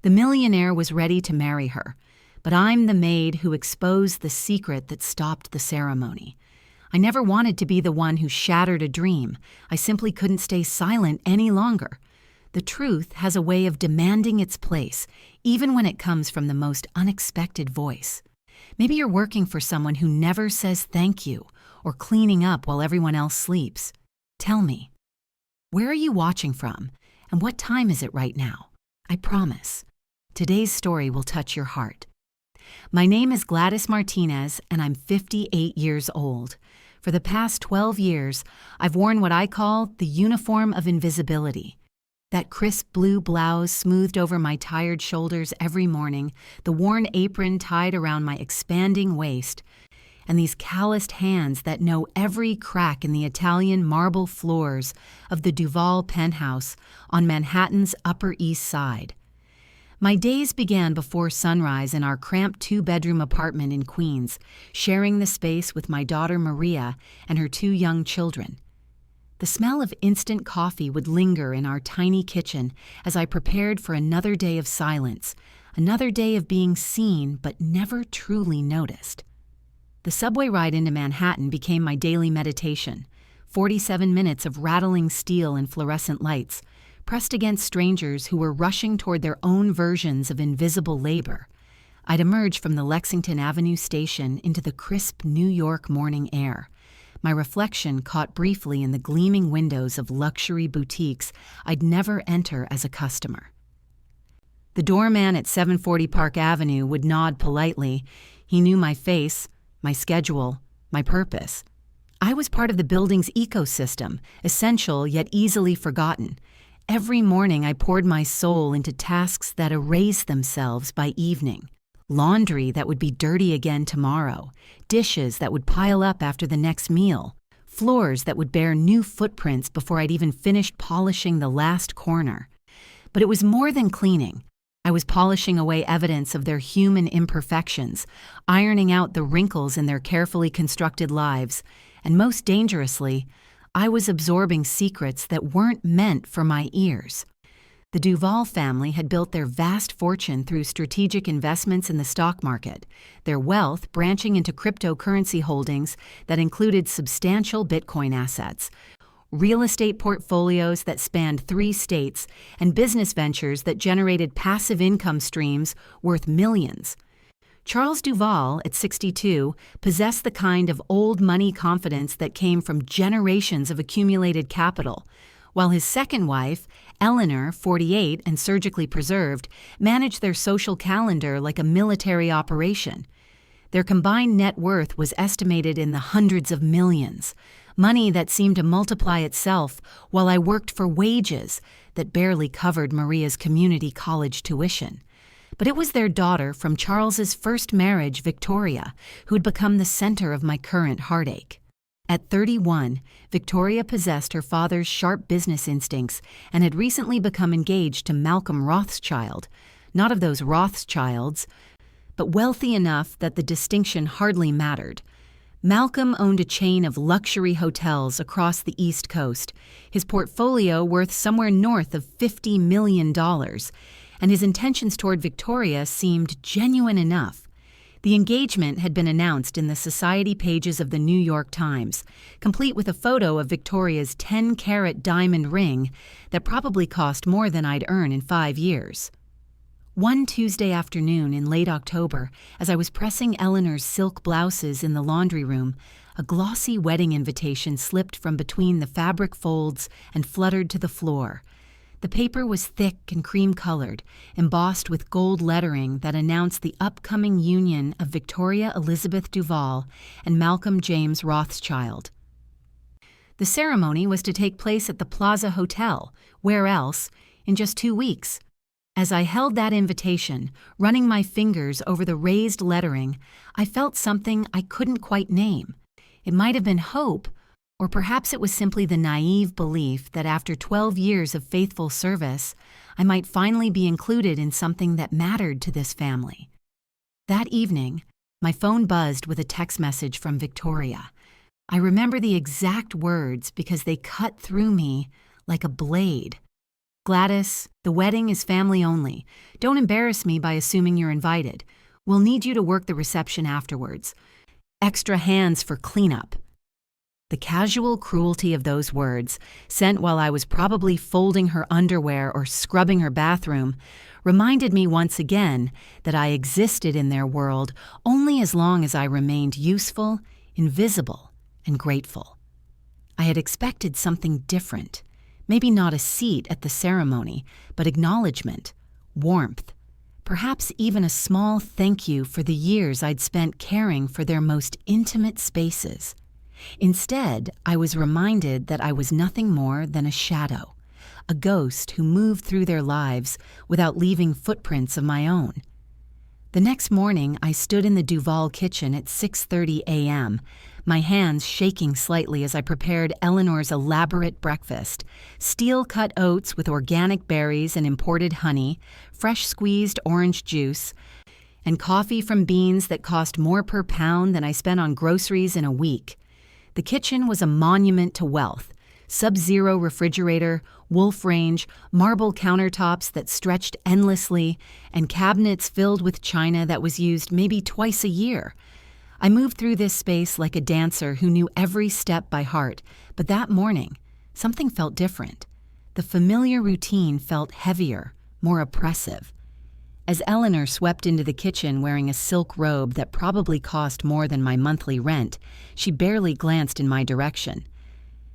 The millionaire was ready to marry her, but I'm the maid who exposed the secret that stopped the ceremony. I never wanted to be the one who shattered a dream. I simply couldn't stay silent any longer. The truth has a way of demanding its place, even when it comes from the most unexpected voice. Maybe you're working for someone who never says thank you, or cleaning up while everyone else sleeps. Tell me, where are you watching from, and what time is it right now? I promise, today's story will touch your heart. My name is Gladys Martinez, and I'm 58 years old. For the past 12 years, I've worn what I call the uniform of invisibility. That crisp blue blouse smoothed over my tired shoulders every morning, the worn apron tied around my expanding waist, and these calloused hands that know every crack in the Italian marble floors of the Duval penthouse on Manhattan's Upper East Side. My days began before sunrise in our cramped two-bedroom apartment in Queens, sharing the space with my daughter Maria and her 2 young children. The smell of instant coffee would linger in our tiny kitchen as I prepared for another day of silence, another day of being seen but never truly noticed. The subway ride into Manhattan became my daily meditation. 47 minutes of rattling steel and fluorescent lights, pressed against strangers who were rushing toward their own versions of invisible labor. I'd emerge from the Lexington Avenue station into the crisp New York morning air. My reflection caught briefly in the gleaming windows of luxury boutiques I'd never enter as a customer. The doorman at 740 Park Avenue would nod politely. He knew my face, my schedule, my purpose. I was part of the building's ecosystem, essential yet easily forgotten. Every morning I poured my soul into tasks that erased themselves by evening. Laundry that would be dirty again tomorrow, dishes that would pile up after the next meal, floors that would bear new footprints before I'd even finished polishing the last corner. But it was more than cleaning. I was polishing away evidence of their human imperfections, ironing out the wrinkles in their carefully constructed lives, and most dangerously, I was absorbing secrets that weren't meant for my ears. The Duval family had built their vast fortune through strategic investments in the stock market, their wealth branching into cryptocurrency holdings that included substantial Bitcoin assets, real estate portfolios that spanned 3 states, and business ventures that generated passive income streams worth millions. Charles Duval, at 62, possessed the kind of old money confidence that came from generations of accumulated capital, while his second wife, Eleanor, 48 and surgically preserved, managed their social calendar like a military operation. Their combined net worth was estimated in the hundreds of millions, money that seemed to multiply itself while I worked for wages that barely covered Maria's community college tuition. But it was their daughter from Charles's first marriage, Victoria, who'd become the center of my current heartache. At 31, Victoria possessed her father's sharp business instincts and had recently become engaged to Malcolm Rothschild, not of those Rothschilds, but wealthy enough that the distinction hardly mattered. Malcolm owned a chain of luxury hotels across the East Coast, his portfolio worth somewhere north of $50 million, and his intentions toward Victoria seemed genuine enough. The engagement had been announced in the society pages of the New York Times, complete with a photo of Victoria's 10-carat diamond ring that probably cost more than I'd earn in 5 years. One Tuesday afternoon in late October, as I was pressing Eleanor's silk blouses in the laundry room, a glossy wedding invitation slipped from between the fabric folds and fluttered to the floor. The paper was thick and cream-colored, embossed with gold lettering that announced the upcoming union of Victoria Elizabeth Duval and Malcolm James Rothschild. The ceremony was to take place at the Plaza Hotel, where else, in just 2 weeks. As I held that invitation, running my fingers over the raised lettering, I felt something I couldn't quite name. It might have been hope, or perhaps it was simply the naive belief that after 12 years of faithful service, I might finally be included in something that mattered to this family. That evening, my phone buzzed with a text message from Victoria. I remember the exact words because they cut through me like a blade. "Gladys, the wedding is family only. Don't embarrass me by assuming you're invited. We'll need you to work the reception afterwards. Extra hands for cleanup." The casual cruelty of those words, sent while I was probably folding her underwear or scrubbing her bathroom, reminded me once again that I existed in their world only as long as I remained useful, invisible, and grateful. I had expected something different. Maybe not a seat at the ceremony, but acknowledgement, warmth, perhaps even a small thank you for the years I'd spent caring for their most intimate spaces. Instead, I was reminded that I was nothing more than a shadow, a ghost who moved through their lives without leaving footprints of my own. The next morning, I stood in the Duval kitchen at 6:30 a.m., my hands shaking slightly as I prepared Eleanor's elaborate breakfast: steel-cut oats with organic berries and imported honey, fresh squeezed orange juice, and coffee from beans that cost more per pound than I spent on groceries in a week. The kitchen was a monument to wealth: sub-zero refrigerator, wolf range, marble countertops that stretched endlessly, and cabinets filled with china that was used maybe twice a year. I moved through this space like a dancer who knew every step by heart, but that morning, something felt different. The familiar routine felt heavier, more oppressive. As Eleanor swept into the kitchen wearing a silk robe that probably cost more than my monthly rent, she barely glanced in my direction.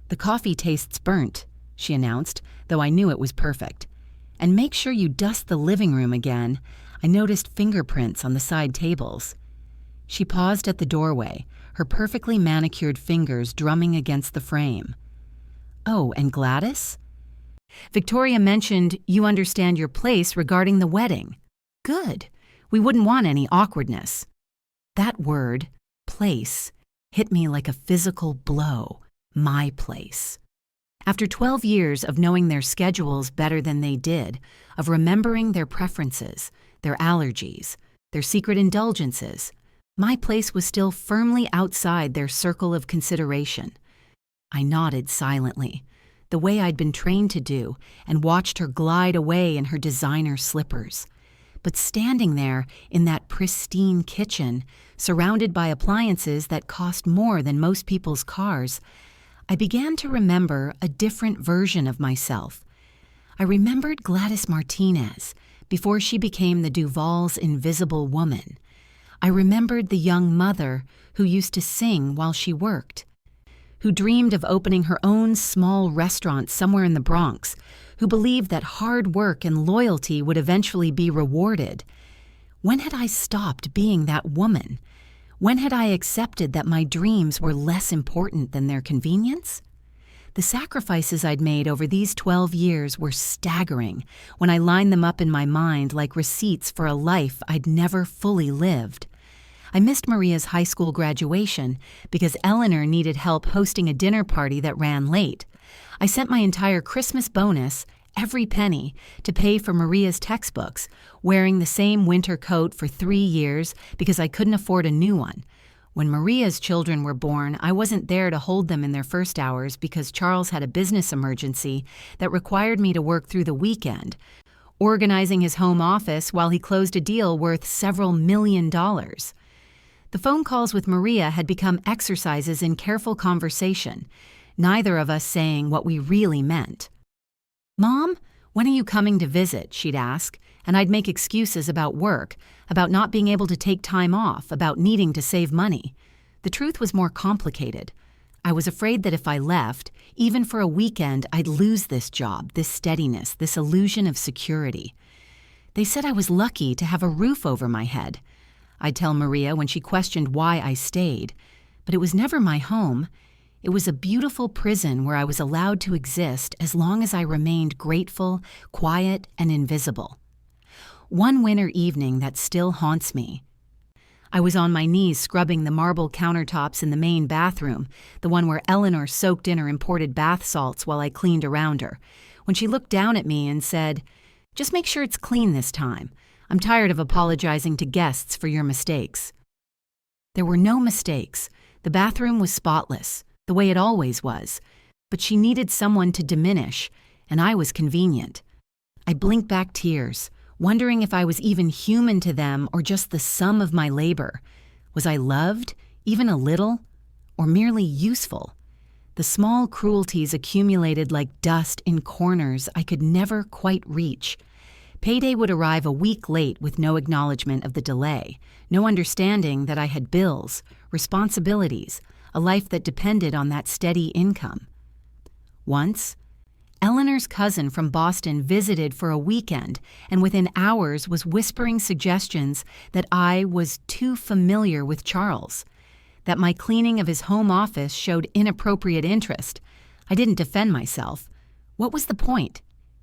"The coffee tastes burnt," she announced, though I knew it was perfect. "And make sure you dust the living room again." I noticed fingerprints on the side tables. She paused at the doorway, her perfectly manicured fingers drumming against the frame. "Oh, and Gladys? Victoria mentioned you understand your place regarding the wedding." "Good. We wouldn't want any awkwardness." That word, place, hit me like a physical blow. My place. After 12 years of knowing their schedules better than they did, of remembering their preferences, their allergies, their secret indulgences, my place was still firmly outside their circle of consideration. I nodded silently, the way I'd been trained to do, and watched her glide away in her designer slippers. But standing there in that pristine kitchen, surrounded by appliances that cost more than most people's cars, I began to remember a different version of myself. I remembered Gladys Martinez before she became the Duval's invisible woman. I remembered the young mother who used to sing while she worked, who dreamed of opening her own small restaurant somewhere in the Bronx, who believed that hard work and loyalty would eventually be rewarded. When had I stopped being that woman? When had I accepted that my dreams were less important than their convenience? The sacrifices I'd made over these 12 years were staggering when I lined them up in my mind like receipts for a life I'd never fully lived. I missed Maria's high school graduation because Eleanor needed help hosting a dinner party that ran late. I sent my entire Christmas bonus, every penny, to pay for Maria's textbooks, wearing the same winter coat for 3 years because I couldn't afford a new one. When Maria's children were born, I wasn't there to hold them in their first hours because Charles had a business emergency that required me to work through the weekend, organizing his home office while he closed a deal worth several $1,000,000. The phone calls with Maria had become exercises in careful conversation, neither of us saying what we really meant. "Mom, when are you coming to visit?" she'd ask, and I'd make excuses about work, about not being able to take time off, about needing to save money. The truth was more complicated. I was afraid that if I left, even for a weekend, I'd lose this job, this steadiness, this illusion of security. They said I was lucky to have a roof over my head. I'd tell Maria when she questioned why I stayed, but it was never my home. It was a beautiful prison where I was allowed to exist as long as I remained grateful, quiet, and invisible. One winter evening that still haunts me. I was on my knees scrubbing the marble countertops in the main bathroom, the one where Eleanor soaked in her imported bath salts while I cleaned around her, when she looked down at me and said, "Just make sure it's clean this time. I'm tired of apologizing to guests for your mistakes." There were no mistakes. The bathroom was spotless, the way it always was, but she needed someone to diminish, and I was convenient. I blinked back tears, wondering if I was even human to them or just the sum of my labor. Was I loved, even a little, or merely useful? The small cruelties accumulated like dust in corners I could never quite reach. Payday would arrive a week late with no acknowledgement of the delay, no understanding that I had bills, responsibilities, a life that depended on that steady income. Once, Eleanor's cousin from Boston visited for a weekend and within hours was whispering suggestions that I was too familiar with Charles, that my cleaning of his home office showed inappropriate interest. I didn't defend myself. What was the point?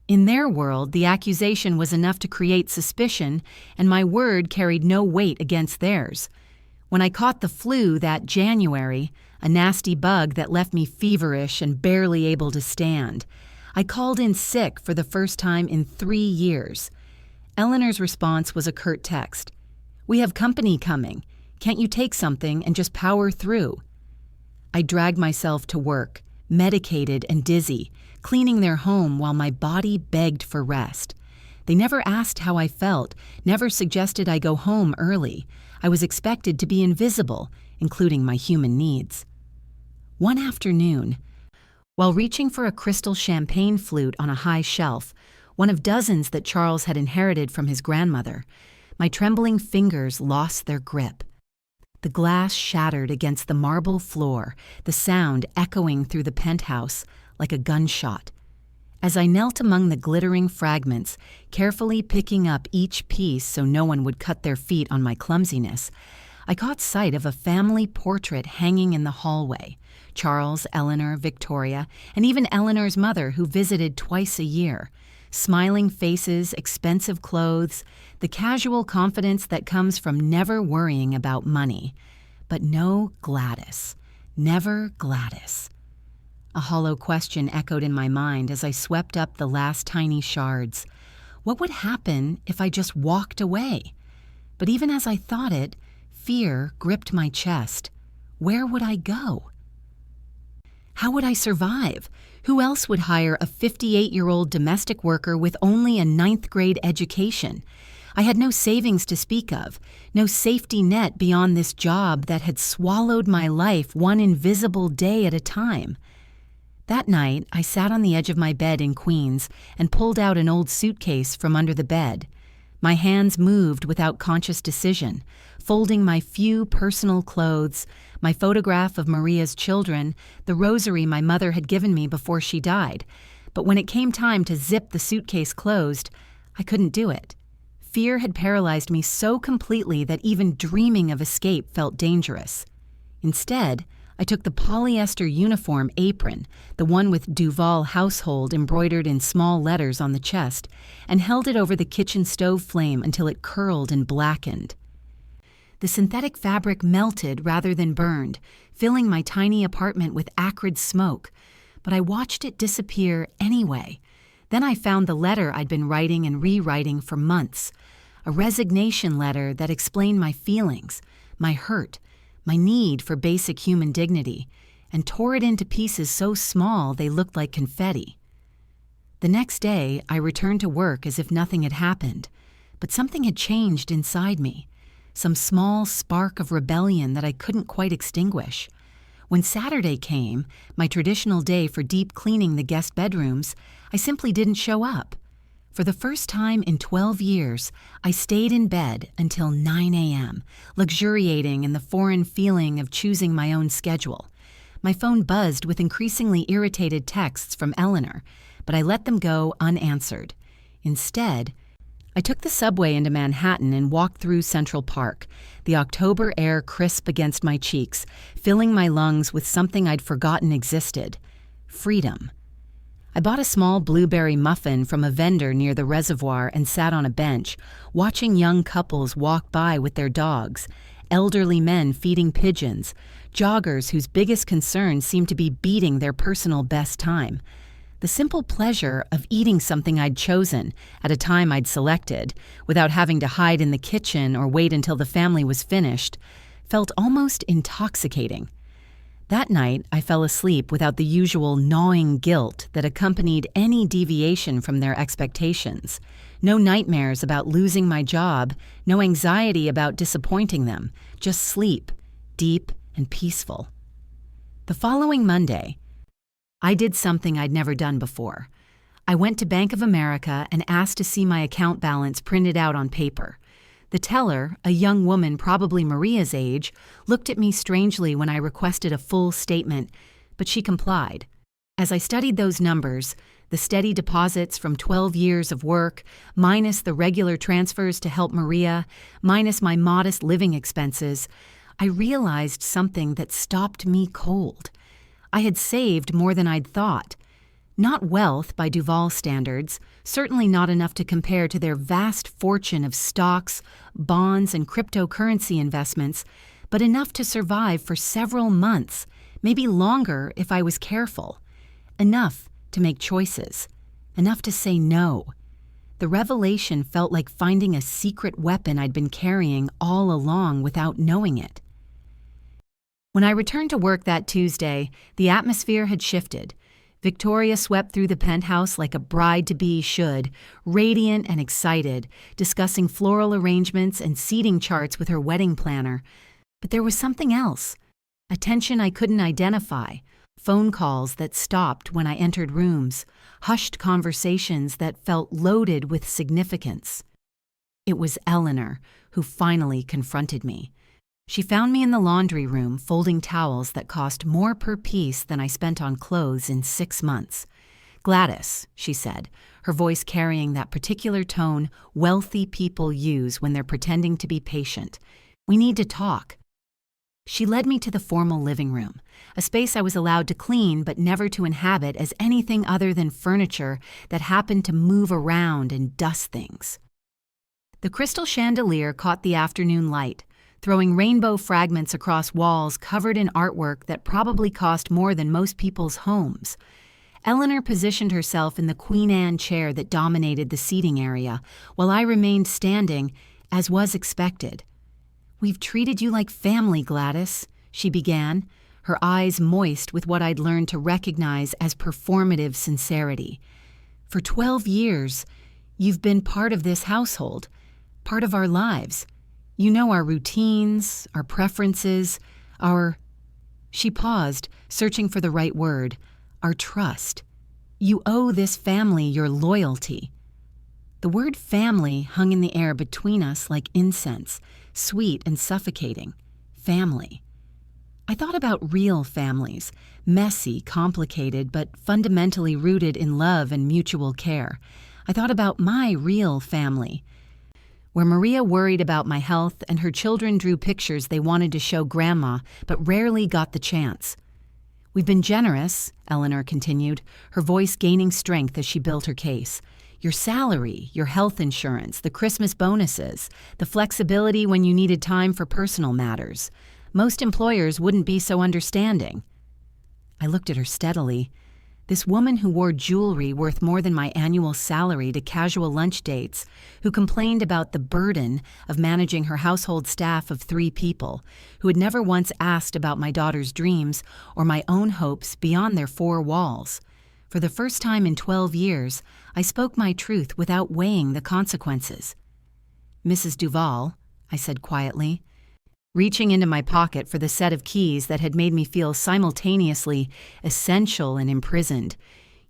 In their world, the accusation was enough to create suspicion, and my word carried no weight against theirs. When I caught the flu that January, a nasty bug that left me feverish and barely able to stand, I called in sick for the first time in 3 years. Eleanor's response was a curt text. "We have company coming. Can't you take something and just power through?" I dragged myself to work, medicated and dizzy, cleaning their home while my body begged for rest. They never asked how I felt, never suggested I go home early. I was expected to be invisible, including my human needs. One afternoon, while reaching for a crystal champagne flute on a high shelf, one of dozens that Charles had inherited from his grandmother, my trembling fingers lost their grip. The glass shattered against the marble floor, the sound echoing through the penthouse like a gunshot. As I knelt among the glittering fragments, carefully picking up each piece so no one would cut their feet on my clumsiness, I caught sight of a family portrait hanging in the hallway. Charles, Eleanor, Victoria, and even Eleanor's mother, who visited twice a year. Smiling faces, expensive clothes, the casual confidence that comes from never worrying about money. But no Gladys. Never Gladys. A hollow question echoed in my mind as I swept up the last tiny shards. What would happen if I just walked away? But even as I thought it, fear gripped my chest. Where would I go? How would I survive? Who else would hire a 58-year-old domestic worker with only a 9th grade education? I had no savings to speak of, no safety net beyond this job that had swallowed my life one invisible day at a time. That night, I sat on the edge of my bed in Queens and pulled out an old suitcase from under the bed. My hands moved without conscious decision, folding my few personal clothes, my photograph of Maria's children, the rosary my mother had given me before she died. But when it came time to zip the suitcase closed, I couldn't do it. Fear had paralyzed me so completely that even dreaming of escape felt dangerous. Instead, I took the polyester uniform apron, the one with Duval household embroidered in small letters on the chest, and held it over the kitchen stove flame until it curled and blackened. The synthetic fabric melted rather than burned, filling my tiny apartment with acrid smoke, but I watched it disappear anyway. Then I found the letter I'd been writing and rewriting for months, a resignation letter that explained my feelings, my hurt, my need for basic human dignity, and tore it into pieces so small they looked like confetti. The next day, I returned to work as if nothing had happened, but something had changed inside me, some small spark of rebellion that I couldn't quite extinguish. When Saturday came, my traditional day for deep cleaning the guest bedrooms, I simply didn't show up. For the first time in 12 years, I stayed in bed until 9 a.m., luxuriating in the foreign feeling of choosing my own schedule. My phone buzzed with increasingly irritated texts from Eleanor, but I let them go unanswered. Instead, I took the subway into Manhattan and walked through Central Park, the October air crisp against my cheeks, filling my lungs with something I'd forgotten existed: freedom. I bought a small blueberry muffin from a vendor near the reservoir and sat on a bench, watching young couples walk by with their dogs, elderly men feeding pigeons, joggers whose biggest concern seemed to be beating their personal best time. The simple pleasure of eating something I'd chosen at a time I'd selected, without having to hide in the kitchen or wait until the family was finished, felt almost intoxicating. That night, I fell asleep without the usual gnawing guilt that accompanied any deviation from their expectations. No nightmares about losing my job, no anxiety about disappointing them, just sleep, deep and peaceful. The following Monday, I did something I'd never done before. I went to Bank of America and asked to see my account balance printed out on paper. The teller, a young woman probably Maria's age, looked at me strangely when I requested a full statement, but she complied. As I studied those numbers, the steady deposits from 12 years of work, minus the regular transfers to help Maria, minus my modest living expenses, I realized something that stopped me cold. I had saved more than I'd thought. Not wealth by Duval standards, certainly not enough to compare to their vast fortune of stocks, bonds, and cryptocurrency investments, but enough to survive for several months, maybe longer if I was careful. Enough to make choices. Enough to say no. The revelation felt like finding a secret weapon I'd been carrying all along without knowing it. When I returned to work that Tuesday, the atmosphere had shifted. Victoria swept through the penthouse like a bride-to-be should, radiant and excited, discussing floral arrangements and seating charts with her wedding planner. But there was something else, a tension I couldn't identify, phone calls that stopped when I entered rooms, hushed conversations that felt loaded with significance. It was Eleanor who finally confronted me. She found me in the laundry room folding towels that cost more per piece than I spent on clothes in 6 months. "Gladys," she said, her voice carrying that particular tone wealthy people use when they're pretending to be patient. "We need to talk." She led me to the formal living room, a space I was allowed to clean but never to inhabit as anything other than furniture that happened to move around and dust things. The crystal chandelier caught the afternoon light, throwing rainbow fragments across walls covered in artwork that probably cost more than most people's homes. Eleanor positioned herself in the Queen Anne chair that dominated the seating area, while I remained standing, as was expected. "We've treated you like family, Gladys," she began, her eyes moist with what I'd learned to recognize as performative sincerity. "For 12 years, you've been part of this household, part of our lives. You know our routines, our preferences, our—" She paused, searching for the right word. "Our trust. You owe this family your loyalty." The word family hung in the air between us like incense, sweet and suffocating. Family. I thought about real families, messy, complicated, but fundamentally rooted in love and mutual care. I thought about my real family, where Maria worried about my health and her children drew pictures they wanted to show Grandma, but rarely got the chance. "We've been generous," Eleanor continued, her voice gaining strength as she built her case. "Your salary, your health insurance, the Christmas bonuses, the flexibility when you needed time for personal matters. Most employers wouldn't be so understanding." I looked at her steadily. This woman who wore jewelry worth more than my annual salary to casual lunch dates, who complained about the burden of managing her household staff of 3 people, who had never once asked about my daughter's dreams or my own hopes beyond their 4 walls. For the first time in 12 years, I spoke my truth without weighing the consequences. "Mrs. Duval," I said quietly, reaching into my pocket for the set of keys that had made me feel simultaneously essential and imprisoned.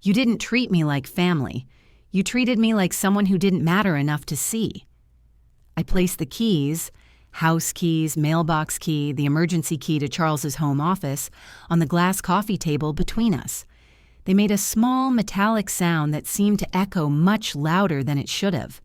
"You didn't treat me like family. You treated me like someone who didn't matter enough to see." I placed the keys, house keys, mailbox key, the emergency key to Charles's home office, on the glass coffee table between us. They made a small metallic sound that seemed to echo much louder than it should have.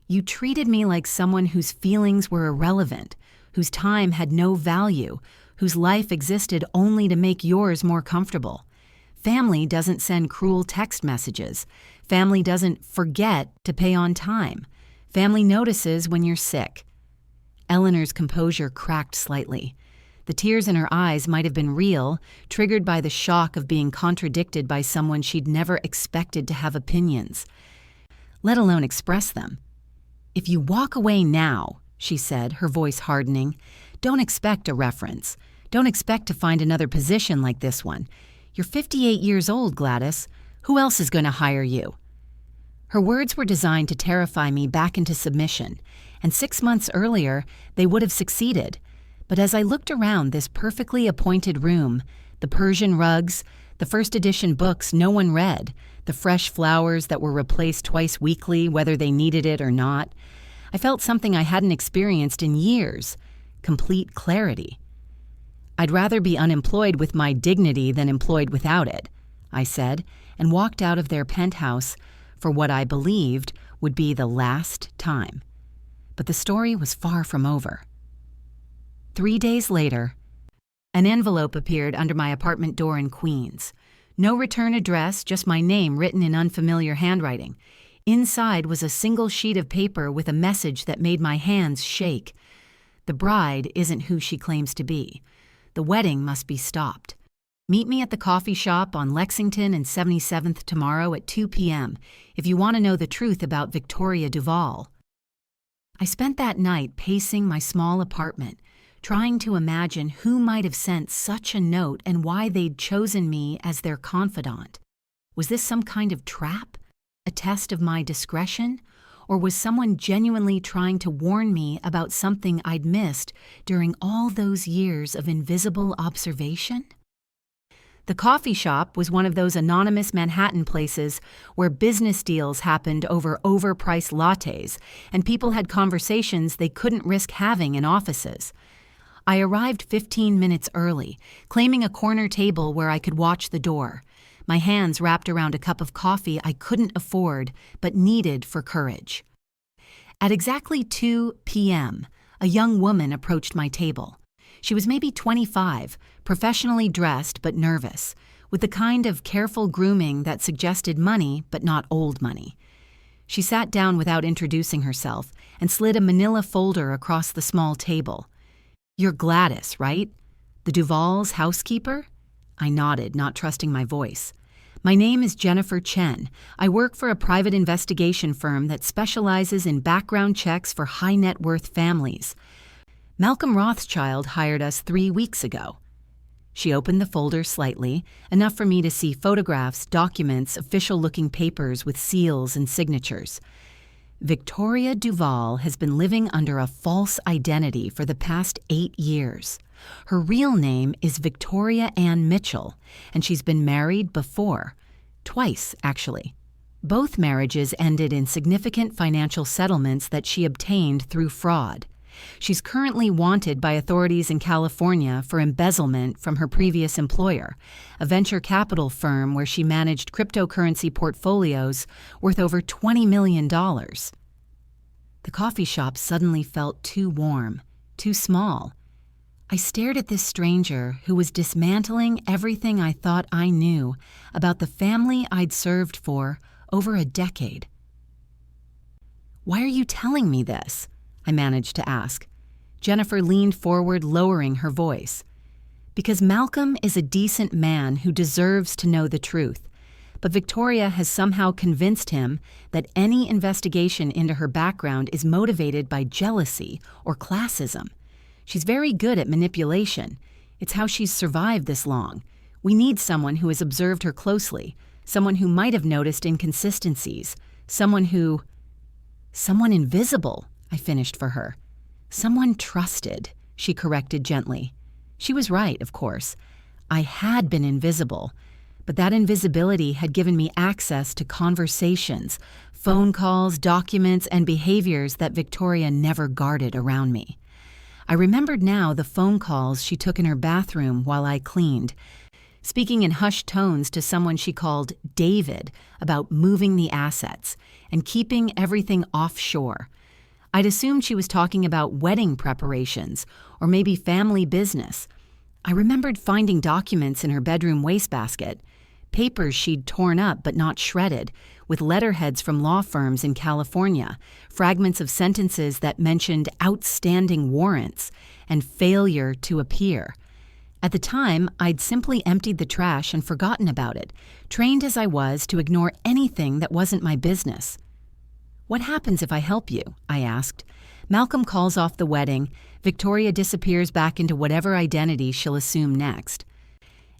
"You treated me like someone whose feelings were irrelevant, whose time had no value, whose life existed only to make yours more comfortable. Family doesn't send cruel text messages. Family doesn't forget to pay on time. Family notices when you're sick." Eleanor's composure cracked slightly. The tears in her eyes might have been real, triggered by the shock of being contradicted by someone she'd never expected to have opinions, let alone express them. "If you walk away now," she said, her voice hardening, "don't expect a reference. Don't expect to find another position like this one. You're 58 years old, Gladys. Who else is going to hire you?" Her words were designed to terrify me back into submission, and 6 months earlier, they would have succeeded. But as I looked around this perfectly appointed room, the Persian rugs, the first edition books no one read, the fresh flowers that were replaced twice weekly whether they needed it or not, I felt something I hadn't experienced in years: complete clarity. "I'd rather be unemployed with my dignity than employed without it," I said, and walked out of their penthouse for what I believed would be the last time. But the story was far from over. 3 days later, an envelope appeared under my apartment door in Queens. No return address, just my name written in unfamiliar handwriting. Inside was a single sheet of paper with a message that made my hands shake. "The bride isn't who she claims to be. The wedding must be stopped. Meet me at the coffee shop on Lexington and 77th tomorrow at 2 p.m. if you want to know the truth about Victoria Duval." I spent that night pacing my small apartment, trying to imagine who might have sent such a note and why they'd chosen me as their confidant. Was this some kind of trap? A test of my discretion? Or was someone genuinely trying to warn me about something I'd missed during all those years of invisible observation? The coffee shop was one of those anonymous Manhattan places where business deals happened over overpriced lattes, and people had conversations they couldn't risk having in offices. I arrived 15 minutes early, claiming a corner table where I could watch the door, my hands wrapped around a cup of coffee I couldn't afford but needed for courage. At exactly 2 p.m., a young woman approached my table. She was maybe 25, professionally dressed but nervous, with the kind of careful grooming that suggested money but not old money. She sat down without introducing herself and slid a manila folder across the small table. "You're Gladys, right? The Duval's housekeeper?" I nodded, not trusting my voice. "My name is Jennifer Chen. I work for a private investigation firm that specializes in background checks for high-net-worth families. Malcolm Rothschild hired us 3 weeks ago." She opened the folder slightly, enough for me to see photographs, documents, official-looking papers with seals and signatures. "Victoria Duval has been living under a false identity for the past 8 years. Her real name is Victoria Ann Mitchell, and she's been married before. Twice, actually. Both marriages ended in significant financial settlements that she obtained through fraud. She's currently wanted by authorities in California for embezzlement from her previous employer, a venture capital firm where she managed cryptocurrency portfolios worth over $20 million. The coffee shop suddenly felt too warm, too small. I stared at this stranger who was dismantling everything I thought I knew about the family I'd served for over a decade. "Why are you telling me this?" I managed to ask. Jennifer leaned forward, lowering her voice. "Because Malcolm is a decent man who deserves to know the truth, but Victoria has somehow convinced him that any investigation into her background is motivated by jealousy or classism. She's very good at manipulation. It's how she's survived this long. We need someone who has observed her closely, someone who might have noticed inconsistencies, someone invisible," I finished for her. "Someone trusted," she corrected gently. She was right, of course. I had been invisible, but that invisibility had given me access to conversations, phone calls, documents, and behaviors that Victoria never guarded around me. I remembered now the phone calls she took in her bathroom while I cleaned, speaking in hushed tones to someone she called David about moving the assets and keeping everything offshore. I'd assumed she was talking about wedding preparations or maybe family business. I remembered finding documents in her bedroom wastebasket, papers she'd torn up but not shredded, with letterheads from law firms in California, fragments of sentences that mentioned outstanding warrants and failure to appear. At the time, I'd simply emptied the trash and forgotten about it, trained as I was to ignore anything that wasn't my business. "What happens if I help you?" I asked. Malcolm calls off the wedding. Victoria disappears back into whatever identity she'll assume next.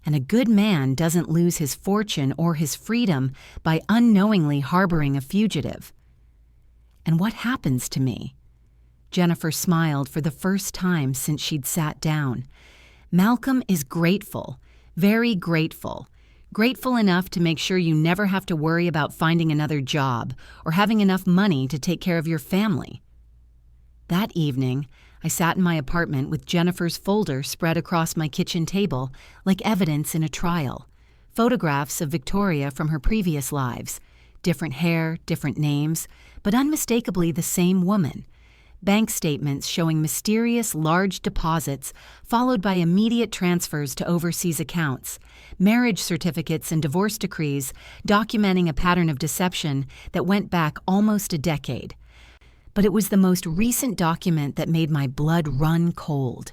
And a good man doesn't lose his fortune or his freedom by unknowingly harboring a fugitive. And what happens to me? Jennifer smiled for the first time since she'd sat down. Malcolm is grateful, very grateful. Grateful enough to make sure you never have to worry about finding another job or having enough money to take care of your family. That evening, I sat in my apartment with Jennifer's folder spread across my kitchen table like evidence in a trial. Photographs of Victoria from her previous lives. Different hair, different names, but unmistakably the same woman. Bank statements showing mysterious large deposits followed by immediate transfers to overseas accounts. Marriage certificates and divorce decrees documenting a pattern of deception that went back almost a decade. But it was the most recent document that made my blood run cold.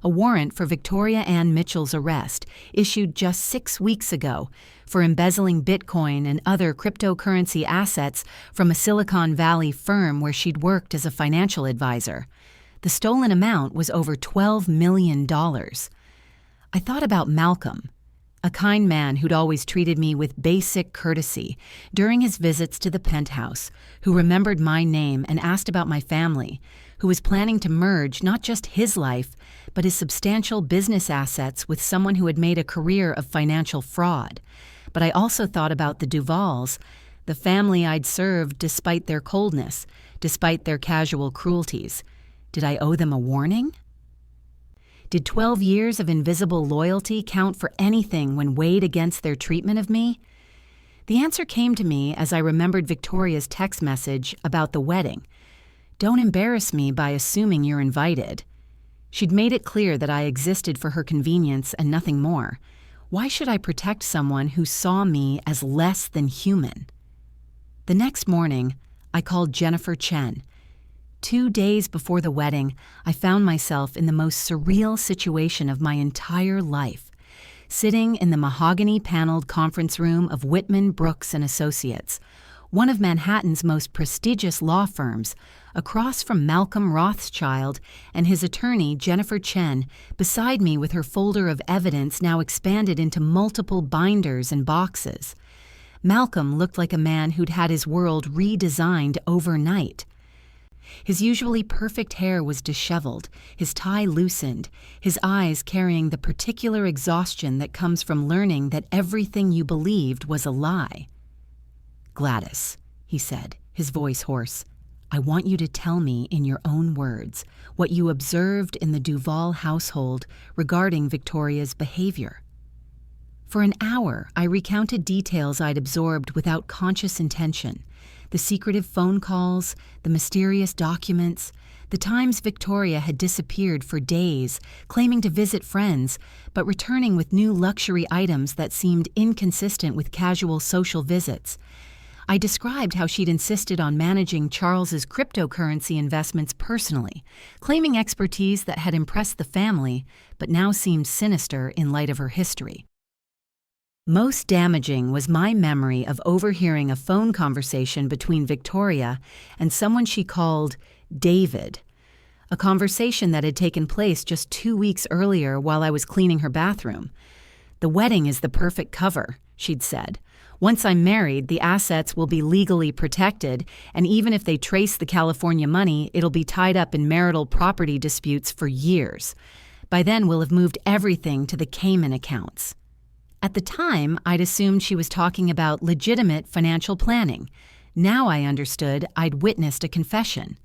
A warrant for Victoria Ann Mitchell's arrest, issued just 6 weeks ago, for embezzling Bitcoin and other cryptocurrency assets from a Silicon Valley firm where she'd worked as a financial advisor. The stolen amount was over $12 million. I thought about Malcolm, a kind man who'd always treated me with basic courtesy during his visits to the penthouse, who remembered my name and asked about my family, who was planning to merge not just his life, but his substantial business assets with someone who had made a career of financial fraud. But I also thought about the Duvals, the family I'd served despite their coldness, despite their casual cruelties. Did I owe them a warning? Did 12 years of invisible loyalty count for anything when weighed against their treatment of me? The answer came to me as I remembered Victoria's text message about the wedding. Don't embarrass me by assuming you're invited. She'd made it clear that I existed for her convenience and nothing more. Why should I protect someone who saw me as less than human? The next morning, I called Jennifer Chen. 2 days before the wedding, I found myself in the most surreal situation of my entire life, sitting in the mahogany-paneled conference room of Whitman, Brooks and Associates, one of Manhattan's most prestigious law firms, across from Malcolm Rothschild and his attorney, Jennifer Chen, beside me with her folder of evidence now expanded into multiple binders and boxes. Malcolm looked like a man who'd had his world redesigned overnight. His usually perfect hair was disheveled, his tie loosened, his eyes carrying the particular exhaustion that comes from learning that everything you believed was a lie. "Gladys," he said, his voice hoarse, "I want you to tell me in your own words what you observed in the Duval household regarding Victoria's behavior." For an hour, I recounted details I'd absorbed without conscious intention. The secretive phone calls, the mysterious documents, the times Victoria had disappeared for days, claiming to visit friends, but returning with new luxury items that seemed inconsistent with casual social visits. I described how she'd insisted on managing Charles's cryptocurrency investments personally, claiming expertise that had impressed the family, but now seemed sinister in light of her history. Most damaging was my memory of overhearing a phone conversation between Victoria and someone she called David, a conversation that had taken place just 2 weeks earlier while I was cleaning her bathroom. "The wedding is the perfect cover," she'd said. "Once I'm married, the assets will be legally protected, and even if they trace the California money, it'll be tied up in marital property disputes for years. By then, we'll have moved everything to the Cayman accounts." At the time, I'd assumed she was talking about legitimate financial planning. Now I understood I'd witnessed a confession.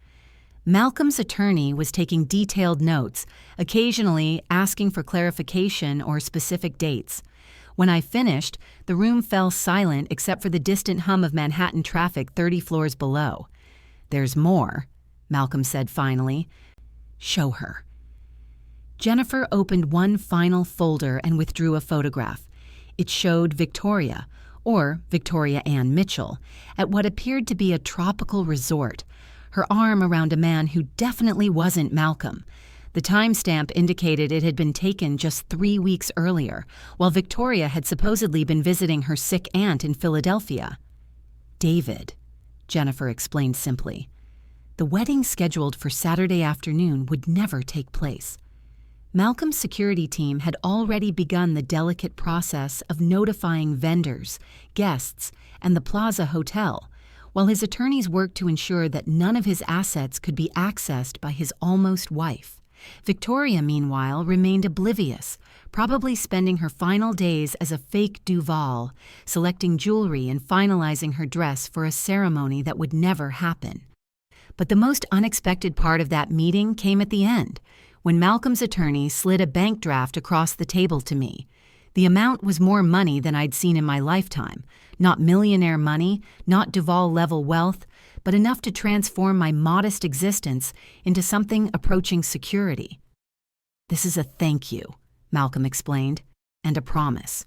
Malcolm's attorney was taking detailed notes, occasionally asking for clarification or specific dates. When I finished, the room fell silent except for the distant hum of Manhattan traffic 30 floors below. "There's more," Malcolm said finally. "Show her." Jennifer opened one final folder and withdrew a photograph. It showed Victoria, or Victoria Ann Mitchell, at what appeared to be a tropical resort, her arm around a man who definitely wasn't Malcolm. The timestamp indicated it had been taken just 3 weeks earlier, while Victoria had supposedly been visiting her sick aunt in Philadelphia. "David," Jennifer explained simply. The wedding scheduled for Saturday afternoon would never take place. Malcolm's security team had already begun the delicate process of notifying vendors, guests, and the Plaza Hotel, while his attorneys worked to ensure that none of his assets could be accessed by his almost wife. Victoria, meanwhile, remained oblivious, probably spending her final days as a fake Duval, selecting jewelry and finalizing her dress for a ceremony that would never happen. But the most unexpected part of that meeting came at the end, when Malcolm's attorney slid a bank draft across the table to me. The amount was more money than I'd seen in my lifetime. Not millionaire money, not Duval-level wealth, but enough to transform my modest existence into something approaching security. "This is a thank you," Malcolm explained, "and a promise.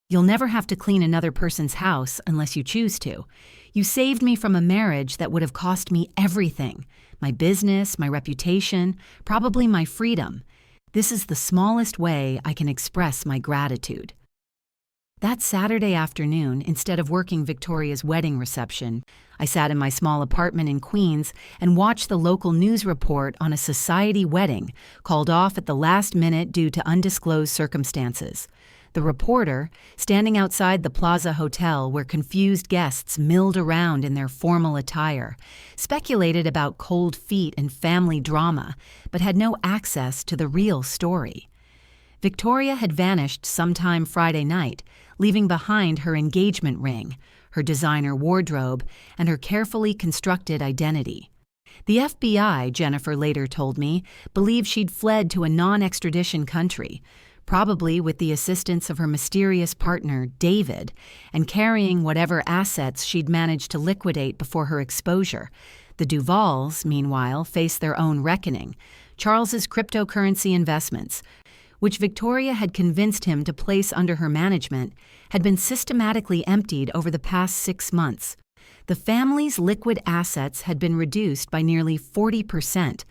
You'll never have to clean another person's house unless you choose to. You saved me from a marriage that would have cost me everything, my business, my reputation, probably my freedom. This is the smallest way I can express my gratitude." That Saturday afternoon, instead of working Victoria's wedding reception, I sat in my small apartment in Queens and watched the local news report on a society wedding called off at the last minute due to undisclosed circumstances. The reporter, standing outside the Plaza Hotel where confused guests milled around in their formal attire, speculated about cold feet and family drama, but had no access to the real story. Victoria had vanished sometime Friday night, leaving behind her engagement ring, her designer wardrobe, and her carefully constructed identity. The FBI, Jennifer later told me, believed she'd fled to a non-extradition country, probably with the assistance of her mysterious partner, David, and carrying whatever assets she'd managed to liquidate before her exposure. The Duvals, meanwhile, faced their own reckoning. Charles's cryptocurrency investments, which Victoria had convinced him to place under her management, had been systematically emptied over the past 6 months. The family's liquid assets had been reduced by nearly 40%,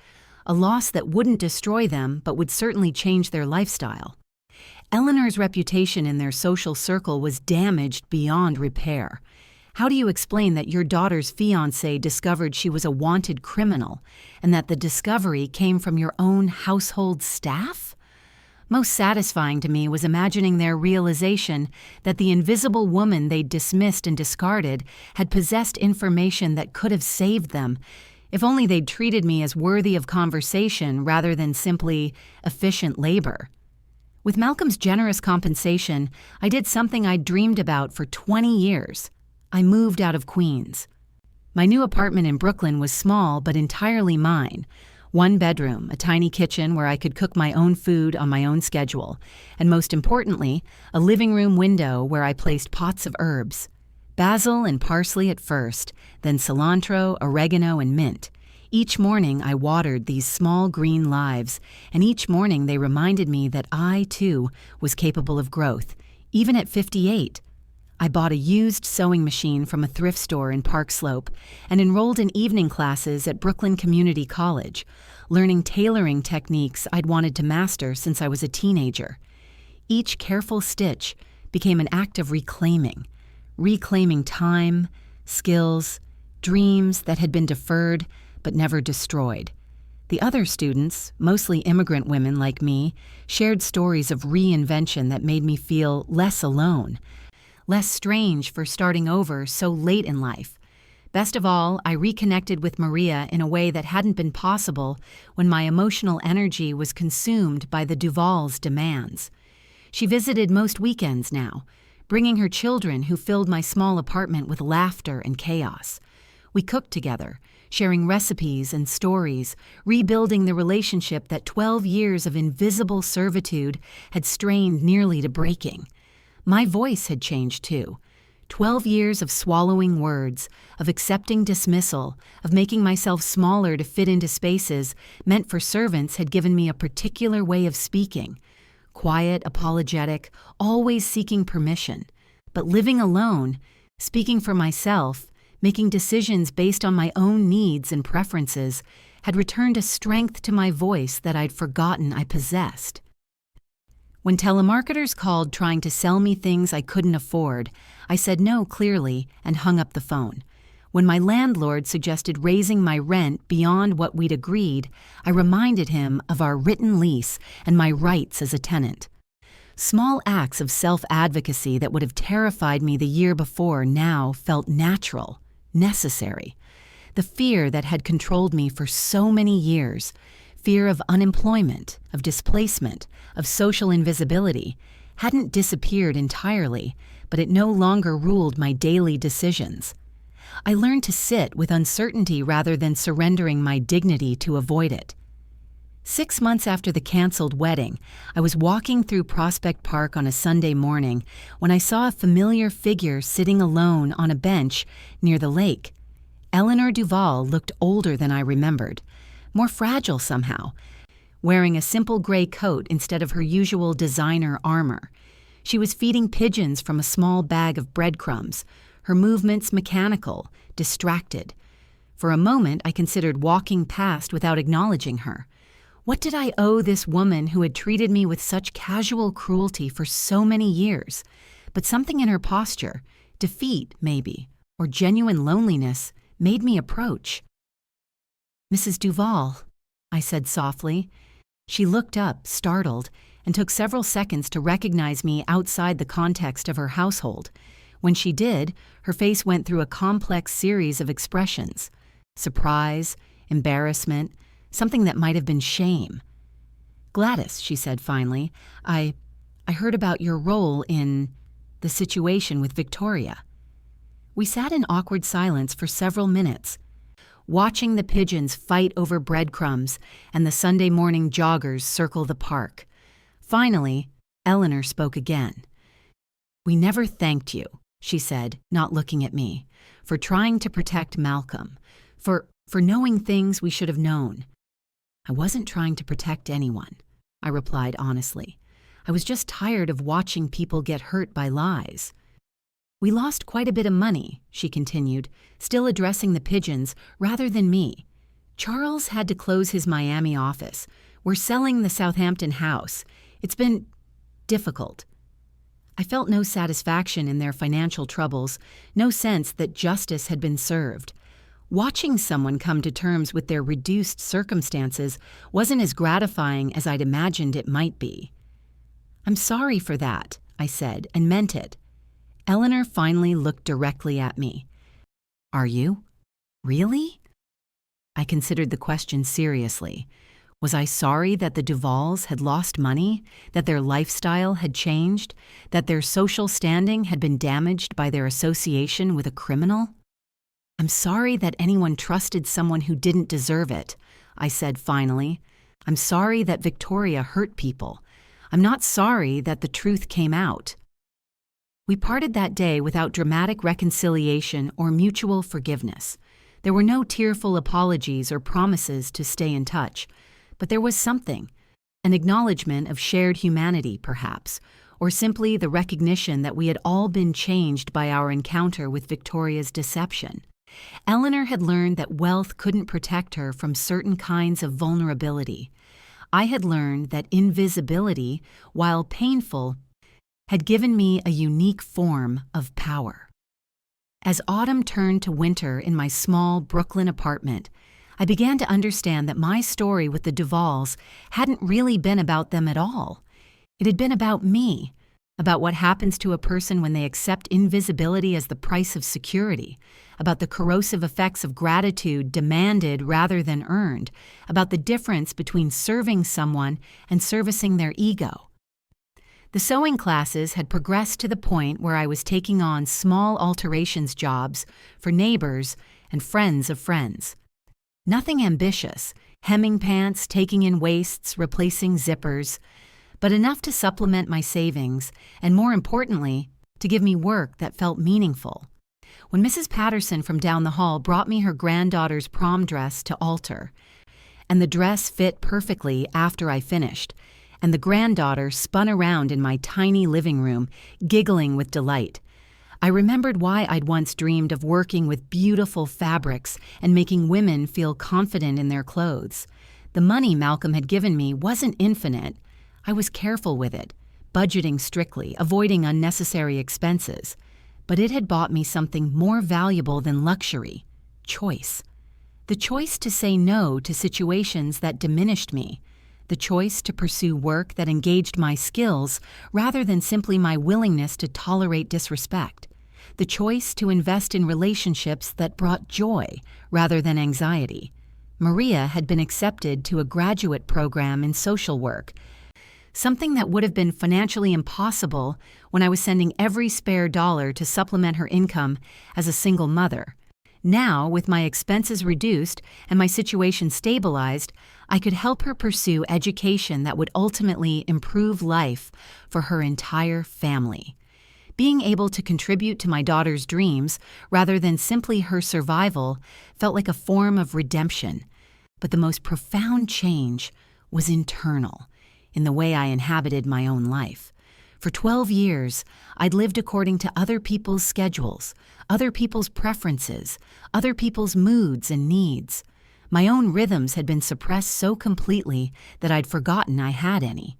a loss that wouldn't destroy them but would certainly change their lifestyle. Eleanor's reputation in their social circle was damaged beyond repair. How do you explain that your daughter's fiancé discovered she was a wanted criminal, and that the discovery came from your own household staff? Most satisfying to me was imagining their realization that the invisible woman they'd dismissed and discarded had possessed information that could have saved them, if only they'd treated me as worthy of conversation rather than simply efficient labor. With Malcolm's generous compensation, I did something I'd dreamed about for 20 years. I moved out of Queens. My new apartment in Brooklyn was small but entirely mine. 1 bedroom, a tiny kitchen where I could cook my own food on my own schedule, and most importantly, a living room window where I placed pots of herbs. Basil and parsley at first, then cilantro, oregano, and mint. Each morning I watered these small green lives, and each morning they reminded me that I, too, was capable of growth, even at 58. I bought a used sewing machine from a thrift store in Park Slope and enrolled in evening classes at Brooklyn Community College, learning tailoring techniques I'd wanted to master since I was a teenager. Each careful stitch became an act of reclaiming time, skills, dreams that had been deferred but never destroyed. The other students, mostly immigrant women like me, shared stories of reinvention that made me feel less alone, less strange for starting over so late in life. Best of all, I reconnected with Maria in a way that hadn't been possible when my emotional energy was consumed by the Duvals' demands. She visited most weekends now, bringing her children who filled my small apartment with laughter and chaos. We cooked together, sharing recipes and stories, rebuilding the relationship that 12 years of invisible servitude had strained nearly to breaking. My voice had changed too. 12 years of swallowing words, of accepting dismissal, of making myself smaller to fit into spaces meant for servants had given me a particular way of speaking. Quiet, apologetic, always seeking permission. But living alone, speaking for myself, making decisions based on my own needs and preferences, had returned a strength to my voice that I'd forgotten I possessed. When telemarketers called trying to sell me things I couldn't afford, I said no clearly and hung up the phone. When my landlord suggested raising my rent beyond what we'd agreed, I reminded him of our written lease and my rights as a tenant. Small acts of self-advocacy that would have terrified me the year before now felt natural, necessary. The fear that had controlled me for so many years, fear of unemployment, of displacement, of social invisibility, hadn't disappeared entirely, but it no longer ruled my daily decisions. I learned to sit with uncertainty rather than surrendering my dignity to avoid it. 6 months after the canceled wedding, I was walking through Prospect Park on a Sunday morning when I saw a familiar figure sitting alone on a bench near the lake. Eleanor Duval looked older than I remembered, more fragile somehow, wearing a simple gray coat instead of her usual designer armor. She was feeding pigeons from a small bag of breadcrumbs, her movements mechanical, distracted. For a moment, I considered walking past without acknowledging her. What did I owe this woman who had treated me with such casual cruelty for so many years? But something in her posture, defeat maybe, or genuine loneliness, made me approach. "Mrs. Duval," I said softly. She looked up, startled, and took several seconds to recognize me outside the context of her household. When she did, her face went through a complex series of expressions: surprise, embarrassment, something that might have been shame. "Gladys," she said finally, I heard about your role in the situation with Victoria." We sat in awkward silence for several minutes, watching the pigeons fight over breadcrumbs and the Sunday morning joggers circle the park. Finally, Eleanor spoke again. "We never thanked you," she said, not looking at me, "for trying to protect Malcolm, for knowing things we should have known." "I wasn't trying to protect anyone," I replied honestly. "I was just tired of watching people get hurt by lies." "We lost quite a bit of money," she continued, still addressing the pigeons rather than me. "Charles had to close his Miami office. We're selling the Southampton house. It's been difficult." I felt no satisfaction in their financial troubles, no sense that justice had been served. Watching someone come to terms with their reduced circumstances wasn't as gratifying as I'd imagined it might be. "I'm sorry for that," I said, and meant it. Eleanor finally looked directly at me. "Are you? Really?" I considered the question seriously. Was I sorry that the Duvals had lost money, that their lifestyle had changed, that their social standing had been damaged by their association with a criminal? "I'm sorry that anyone trusted someone who didn't deserve it," I said finally. "I'm sorry that Victoria hurt people. I'm not sorry that the truth came out." We parted that day without dramatic reconciliation or mutual forgiveness. There were no tearful apologies or promises to stay in touch, but there was something, an acknowledgement of shared humanity, perhaps, or simply the recognition that we had all been changed by our encounter with Victoria's deception. Eleanor had learned that wealth couldn't protect her from certain kinds of vulnerability. I had learned that invisibility, while painful, had given me a unique form of power. As autumn turned to winter in my small Brooklyn apartment, I began to understand that my story with the Duvals hadn't really been about them at all. It had been about me, about what happens to a person when they accept invisibility as the price of security, about the corrosive effects of gratitude demanded rather than earned, about the difference between serving someone and servicing their ego. The sewing classes had progressed to the point where I was taking on small alterations jobs for neighbors and friends of friends. Nothing ambitious, hemming pants, taking in waists, replacing zippers, but enough to supplement my savings and, more importantly, to give me work that felt meaningful. When Mrs. Patterson from down the hall brought me her granddaughter's prom dress to alter, and the dress fit perfectly after I finished, and the granddaughter spun around in my tiny living room, giggling with delight, I remembered why I'd once dreamed of working with beautiful fabrics and making women feel confident in their clothes. The money Malcolm had given me wasn't infinite. I was careful with it, budgeting strictly, avoiding unnecessary expenses. But it had bought me something more valuable than luxury: choice. The choice to say no to situations that diminished me. The choice to pursue work that engaged my skills rather than simply my willingness to tolerate disrespect. The choice to invest in relationships that brought joy rather than anxiety. Maria had been accepted to a graduate program in social work, something that would have been financially impossible when I was sending every spare dollar to supplement her income as a single mother. Now, with my expenses reduced and my situation stabilized, I could help her pursue education that would ultimately improve life for her entire family. Being able to contribute to my daughter's dreams rather than simply her survival felt like a form of redemption. But the most profound change was internal, in the way I inhabited my own life. For 12 years, I'd lived according to other people's schedules, other people's preferences, other people's moods and needs. My own rhythms had been suppressed so completely that I'd forgotten I had any.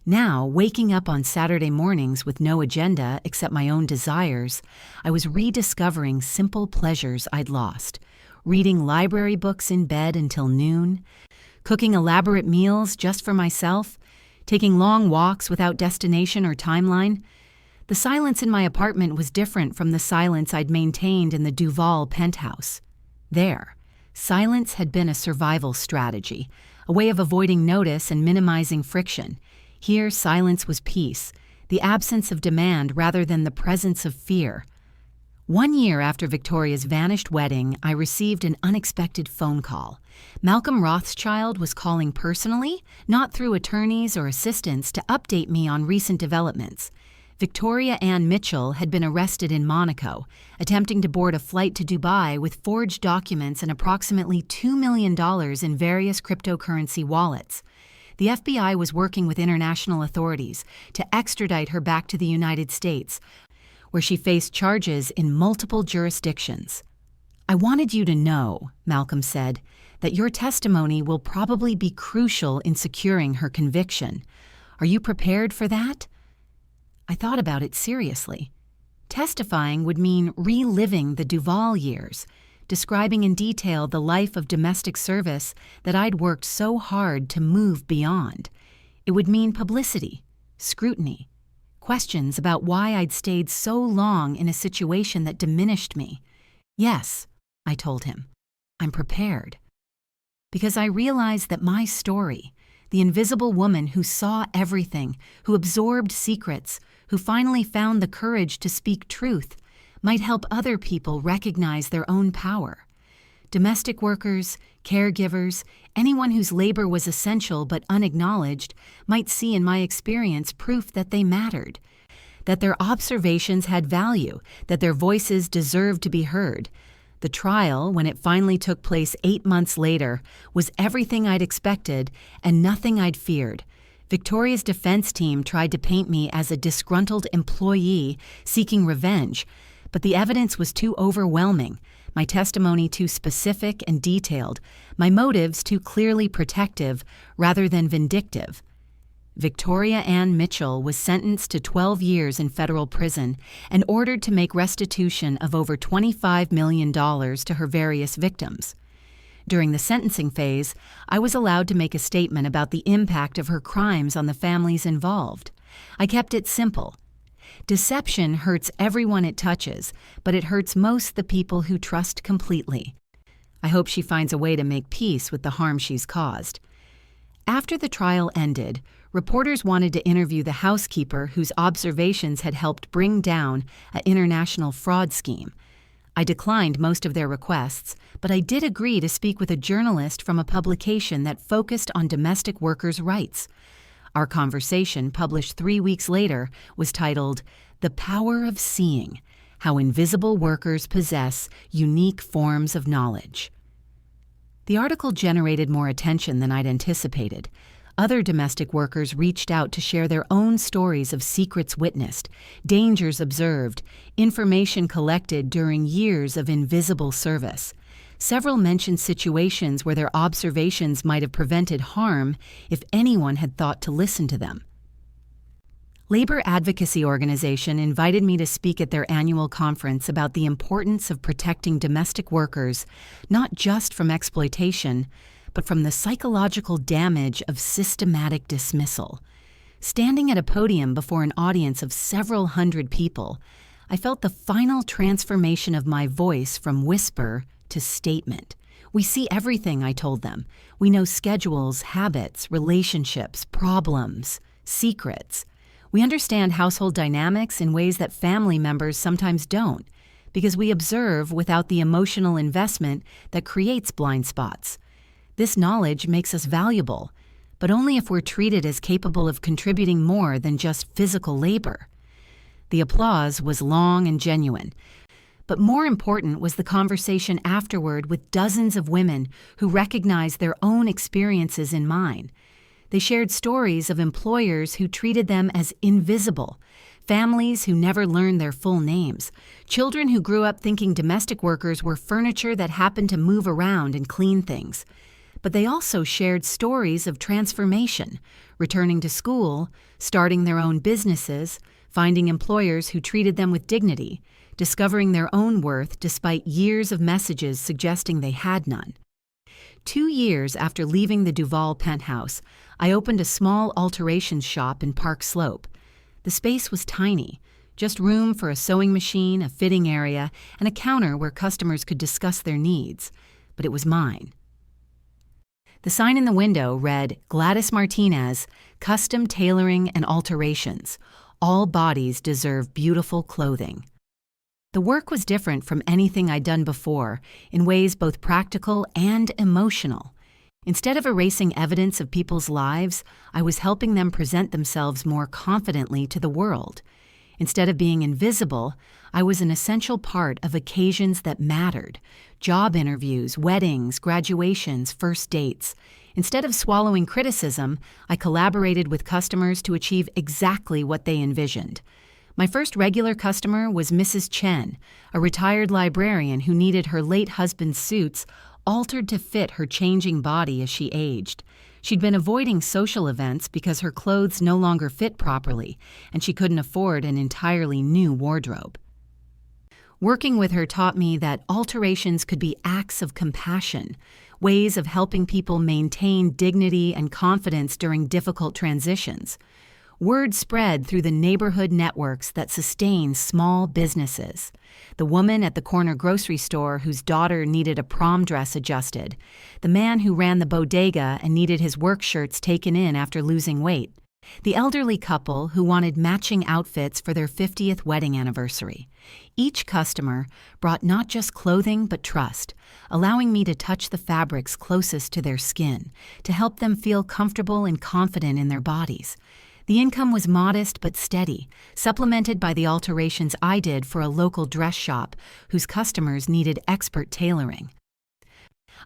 Now, waking up on Saturday mornings with no agenda except my own desires, I was rediscovering simple pleasures I'd lost. Reading library books in bed until noon, cooking elaborate meals just for myself, taking long walks without destination or timeline. The silence in my apartment was different from the silence I'd maintained in the Duval penthouse. There, silence had been a survival strategy, a way of avoiding notice and minimizing friction. Here, silence was peace, the absence of demand rather than the presence of fear. 1 year after Victoria's vanished wedding, I received an unexpected phone call. Malcolm Rothschild was calling personally, not through attorneys or assistants, to update me on recent developments. Victoria Ann Mitchell had been arrested in Monaco, attempting to board a flight to Dubai with forged documents and approximately $2 million in various cryptocurrency wallets. The FBI was working with international authorities to extradite her back to the United States, where she faced charges in multiple jurisdictions. "I wanted you to know," Malcolm said, "that your testimony will probably be crucial in securing her conviction. Are you prepared for that?" I thought about it seriously. Testifying would mean reliving the Duval years, describing in detail the life of domestic service that I'd worked so hard to move beyond. It would mean publicity, scrutiny, questions about why I'd stayed so long in a situation that diminished me. "Yes," I told him, "I'm prepared." Because I realized that my story, the invisible woman who saw everything, who absorbed secrets, who finally found the courage to speak truth, might help other people recognize their own power. Domestic workers, caregivers, anyone whose labor was essential but unacknowledged might see in my experience proof that they mattered, that their observations had value, that their voices deserved to be heard. The trial, when it finally took place 8 months later, was everything I'd expected and nothing I'd feared. Victoria's defense team tried to paint me as a disgruntled employee seeking revenge, but the evidence was too overwhelming, my testimony too specific and detailed, my motives too clearly protective rather than vindictive. Victoria Ann Mitchell was sentenced to 12 years in federal prison and ordered to make restitution of over $25 million to her various victims. During the sentencing phase, I was allowed to make a statement about the impact of her crimes on the families involved. I kept it simple. Deception hurts everyone it touches, but it hurts most the people who trust completely. I hope she finds a way to make peace with the harm she's caused. After the trial ended, reporters wanted to interview the housekeeper whose observations had helped bring down an international fraud scheme. I declined most of their requests, but I did agree to speak with a journalist from a publication that focused on domestic workers' rights. Our conversation, published 3 weeks later, was titled, "The Power of Seeing: How Invisible Workers Possess Unique Forms of Knowledge." The article generated more attention than I'd anticipated. Other domestic workers reached out to share their own stories of secrets witnessed, dangers observed, information collected during years of invisible service. Several mentioned situations where their observations might have prevented harm if anyone had thought to listen to them. Labor advocacy organization invited me to speak at their annual conference about the importance of protecting domestic workers, not just from exploitation, but from the psychological damage of systematic dismissal. Standing at a podium before an audience of several hundred people, I felt the final transformation of my voice from whisper to statement. We see everything, I told them. We know schedules, habits, relationships, problems, secrets. We understand household dynamics in ways that family members sometimes don't, because we observe without the emotional investment that creates blind spots. This knowledge makes us valuable, but only if we're treated as capable of contributing more than just physical labor. The applause was long and genuine, but more important was the conversation afterward with dozens of women who recognized their own experiences in mine. They shared stories of employers who treated them as invisible, families who never learned their full names, children who grew up thinking domestic workers were furniture that happened to move around and clean things. But they also shared stories of transformation, returning to school, starting their own businesses, finding employers who treated them with dignity, discovering their own worth despite years of messages suggesting they had none. 2 years after leaving the Duval penthouse, I opened a small alterations shop in Park Slope. The space was tiny, just room for a sewing machine, a fitting area, and a counter where customers could discuss their needs. But it was mine. The sign in the window read, Gladys Martinez, Custom Tailoring and Alterations. All bodies deserve beautiful clothing. The work was different from anything I'd done before, in ways both practical and emotional. Instead of erasing evidence of people's lives, I was helping them present themselves more confidently to the world. Instead of being invisible, I was an essential part of occasions that mattered: job interviews, weddings, graduations, first dates. Instead of swallowing criticism, I collaborated with customers to achieve exactly what they envisioned. My first regular customer was Mrs. Chen, a retired librarian who needed her late husband's suits altered to fit her changing body as she aged. She'd been avoiding social events because her clothes no longer fit properly, and she couldn't afford an entirely new wardrobe. Working with her taught me that alterations could be acts of compassion, ways of helping people maintain dignity and confidence during difficult transitions. Word spread through the neighborhood networks that sustain small businesses. The woman at the corner grocery store whose daughter needed a prom dress adjusted. The man who ran the bodega and needed his work shirts taken in after losing weight. The elderly couple who wanted matching outfits for their 50th wedding anniversary. Each customer brought not just clothing but trust, allowing me to touch the fabrics closest to their skin, to help them feel comfortable and confident in their bodies. The income was modest but steady, supplemented by the alterations I did for a local dress shop whose customers needed expert tailoring.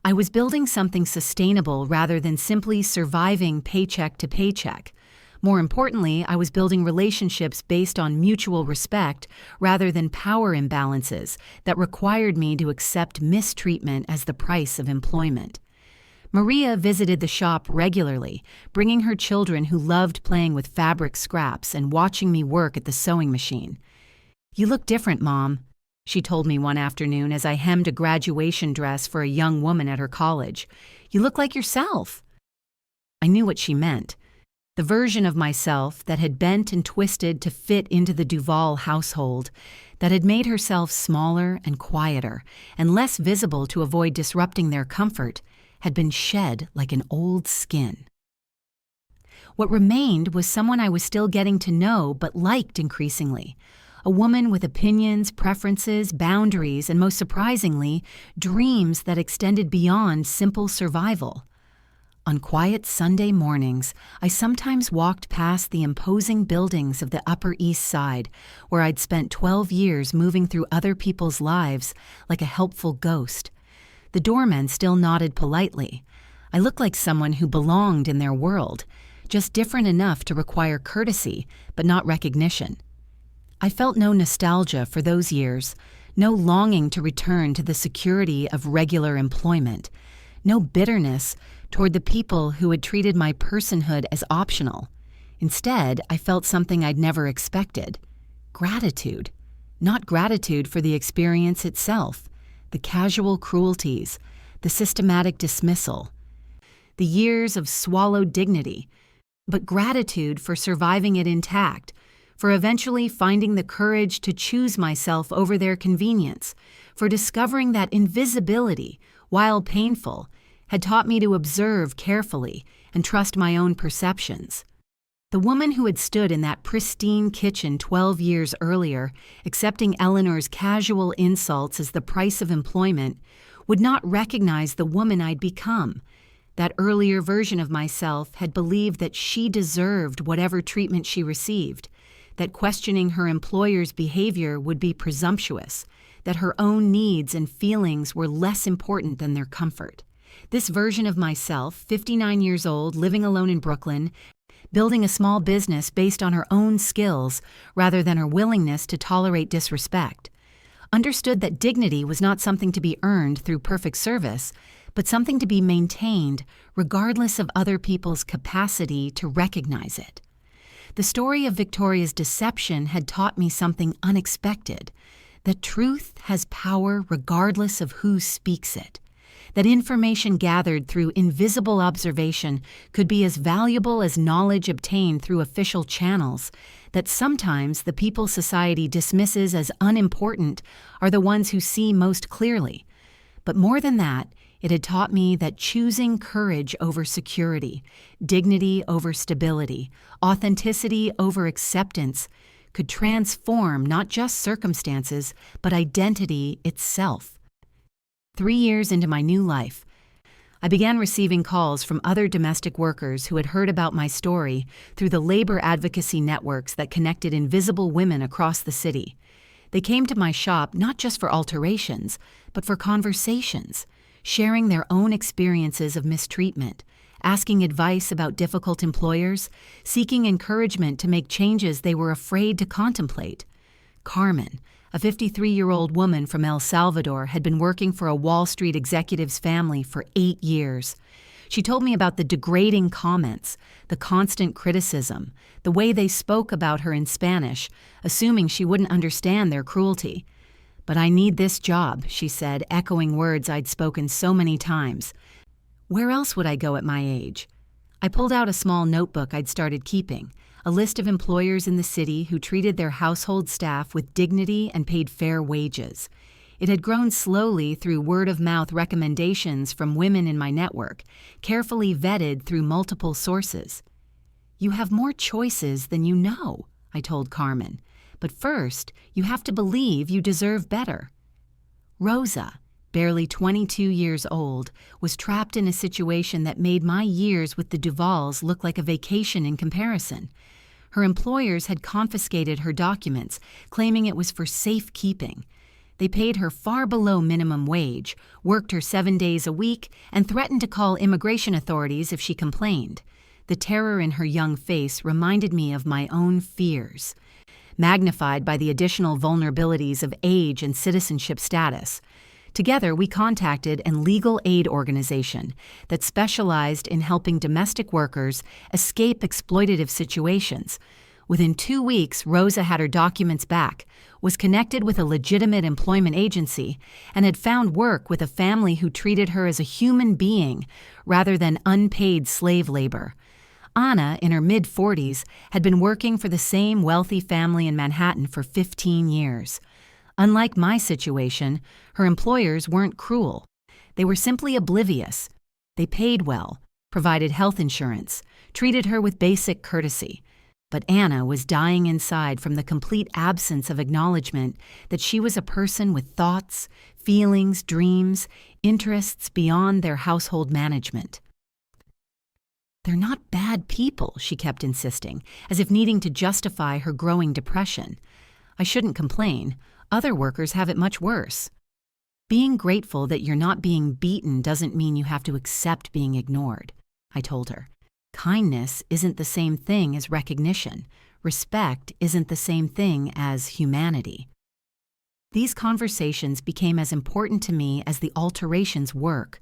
I was building something sustainable rather than simply surviving paycheck to paycheck. More importantly, I was building relationships based on mutual respect rather than power imbalances that required me to accept mistreatment as the price of employment. Maria visited the shop regularly, bringing her children who loved playing with fabric scraps and watching me work at the sewing machine. "You look different, Mom," she told me one afternoon as I hemmed a graduation dress for a young woman at her college. "You look like yourself." I knew what she meant. The version of myself that had bent and twisted to fit into the Duval household, that had made herself smaller and quieter and less visible to avoid disrupting their comfort, had been shed like an old skin. What remained was someone I was still getting to know but liked increasingly. A woman with opinions, preferences, boundaries, and most surprisingly, dreams that extended beyond simple survival. On quiet Sunday mornings, I sometimes walked past the imposing buildings of the Upper East Side, where I'd spent 12 years moving through other people's lives like a helpful ghost. The doormen still nodded politely. I looked like someone who belonged in their world, just different enough to require courtesy, but not recognition. I felt no nostalgia for those years, no longing to return to the security of regular employment, no bitterness toward the people who had treated my personhood as optional. Instead, I felt something I'd never expected: gratitude. Not gratitude for the experience itself, the casual cruelties, the systematic dismissal, the years of swallowed dignity, but gratitude for surviving it intact, for eventually finding the courage to choose myself over their convenience, for discovering that invisibility, while painful, had taught me to observe carefully and trust my own perceptions. The woman who had stood in that pristine kitchen 12 years earlier, accepting Eleanor's casual insults as the price of employment, would not recognize the woman I'd become. That earlier version of myself had believed that she deserved whatever treatment she received, that questioning her employer's behavior would be presumptuous, that her own needs and feelings were less important than their comfort. This version of myself, 59 years old, living alone in Brooklyn, building a small business based on her own skills rather than her willingness to tolerate disrespect, understood that dignity was not something to be earned through perfect service, but something to be maintained regardless of other people's capacity to recognize it. The story of Victoria's deception had taught me something unexpected: that truth has power regardless of who speaks it, that information gathered through invisible observation could be as valuable as knowledge obtained through official channels, that sometimes the people society dismisses as unimportant are the ones who see most clearly. But more than that, it had taught me that choosing courage over security, dignity over stability, authenticity over acceptance could transform not just circumstances, but identity itself. 3 years into my new life, I began receiving calls from other domestic workers who had heard about my story through the labor advocacy networks that connected invisible women across the city. They came to my shop not just for alterations, but for conversations, sharing their own experiences of mistreatment, asking advice about difficult employers, seeking encouragement to make changes they were afraid to contemplate. Carmen, a 53-year-old woman from El Salvador, had been working for a Wall Street executive's family for 8 years. She told me about the degrading comments, the constant criticism, the way they spoke about her in Spanish, assuming she wouldn't understand their cruelty. "But I need this job," she said, echoing words I'd spoken so many times. Where else would I go at my age? I pulled out a small notebook I'd started keeping, a list of employers in the city who treated their household staff with dignity and paid fair wages. It had grown slowly through word-of-mouth recommendations from women in my network, carefully vetted through multiple sources. "You have more choices than you know," I told Carmen. "But first, you have to believe you deserve better." Rosa, barely 22 years old, was trapped in a situation that made my years with the Duvals look like a vacation in comparison. Her employers had confiscated her documents, claiming it was for safekeeping. They paid her far below minimum wage, worked her 7 days a week, and threatened to call immigration authorities if she complained. The terror in her young face reminded me of my own fears, magnified by the additional vulnerabilities of age and citizenship status. Together, we contacted a legal aid organization that specialized in helping domestic workers escape exploitative situations. Within 2 weeks, Rosa had her documents back, was connected with a legitimate employment agency, and had found work with a family who treated her as a human being rather than unpaid slave labor. Anna, in her mid-40s, had been working for the same wealthy family in Manhattan for 15 years. Unlike my situation, her employers weren't cruel. They were simply oblivious. They paid well, provided health insurance, treated her with basic courtesy. But Anna was dying inside from the complete absence of acknowledgement that she was a person with thoughts, feelings, dreams, interests beyond their household management. "They're not bad people," she kept insisting, as if needing to justify her growing depression. I shouldn't complain. Other workers have it much worse. "Being grateful that you're not being beaten doesn't mean you have to accept being ignored," I told her. "Kindness isn't the same thing as recognition. Respect isn't the same thing as humanity." These conversations became as important to me as the alterations work.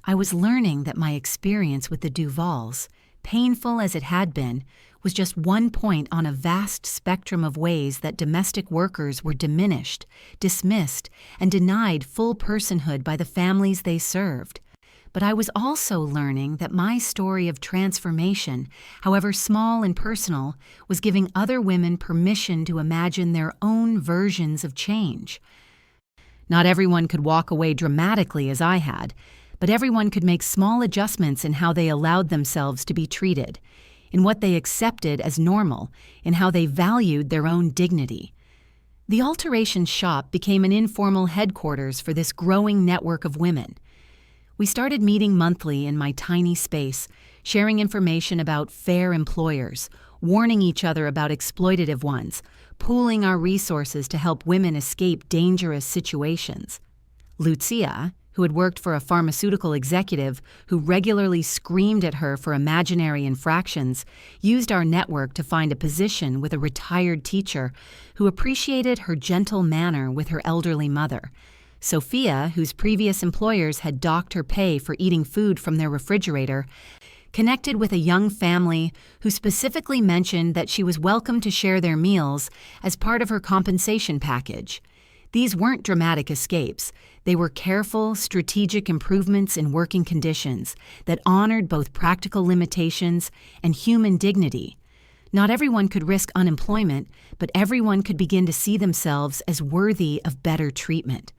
I was learning that my experience with the Duvals, painful as it had been, was just one point on a vast spectrum of ways that domestic workers were diminished, dismissed, and denied full personhood by the families they served. But I was also learning that my story of transformation, however small and personal, was giving other women permission to imagine their own versions of change. Not everyone could walk away dramatically as I had, but everyone could make small adjustments in how they allowed themselves to be treated, in what they accepted as normal, in how they valued their own dignity. The alteration shop became an informal headquarters for this growing network of women. We started meeting monthly in my tiny space, sharing information about fair employers, warning each other about exploitative ones, pooling our resources to help women escape dangerous situations. Lucia, who had worked for a pharmaceutical executive who regularly screamed at her for imaginary infractions, used our network to find a position with a retired teacher who appreciated her gentle manner with her elderly mother. Sophia, whose previous employers had docked her pay for eating food from their refrigerator, connected with a young family who specifically mentioned that she was welcome to share their meals as part of her compensation package. These weren't dramatic escapes. They were careful, strategic improvements in working conditions that honored both practical limitations and human dignity. Not everyone could risk unemployment, but everyone could begin to see themselves as worthy of better treatment.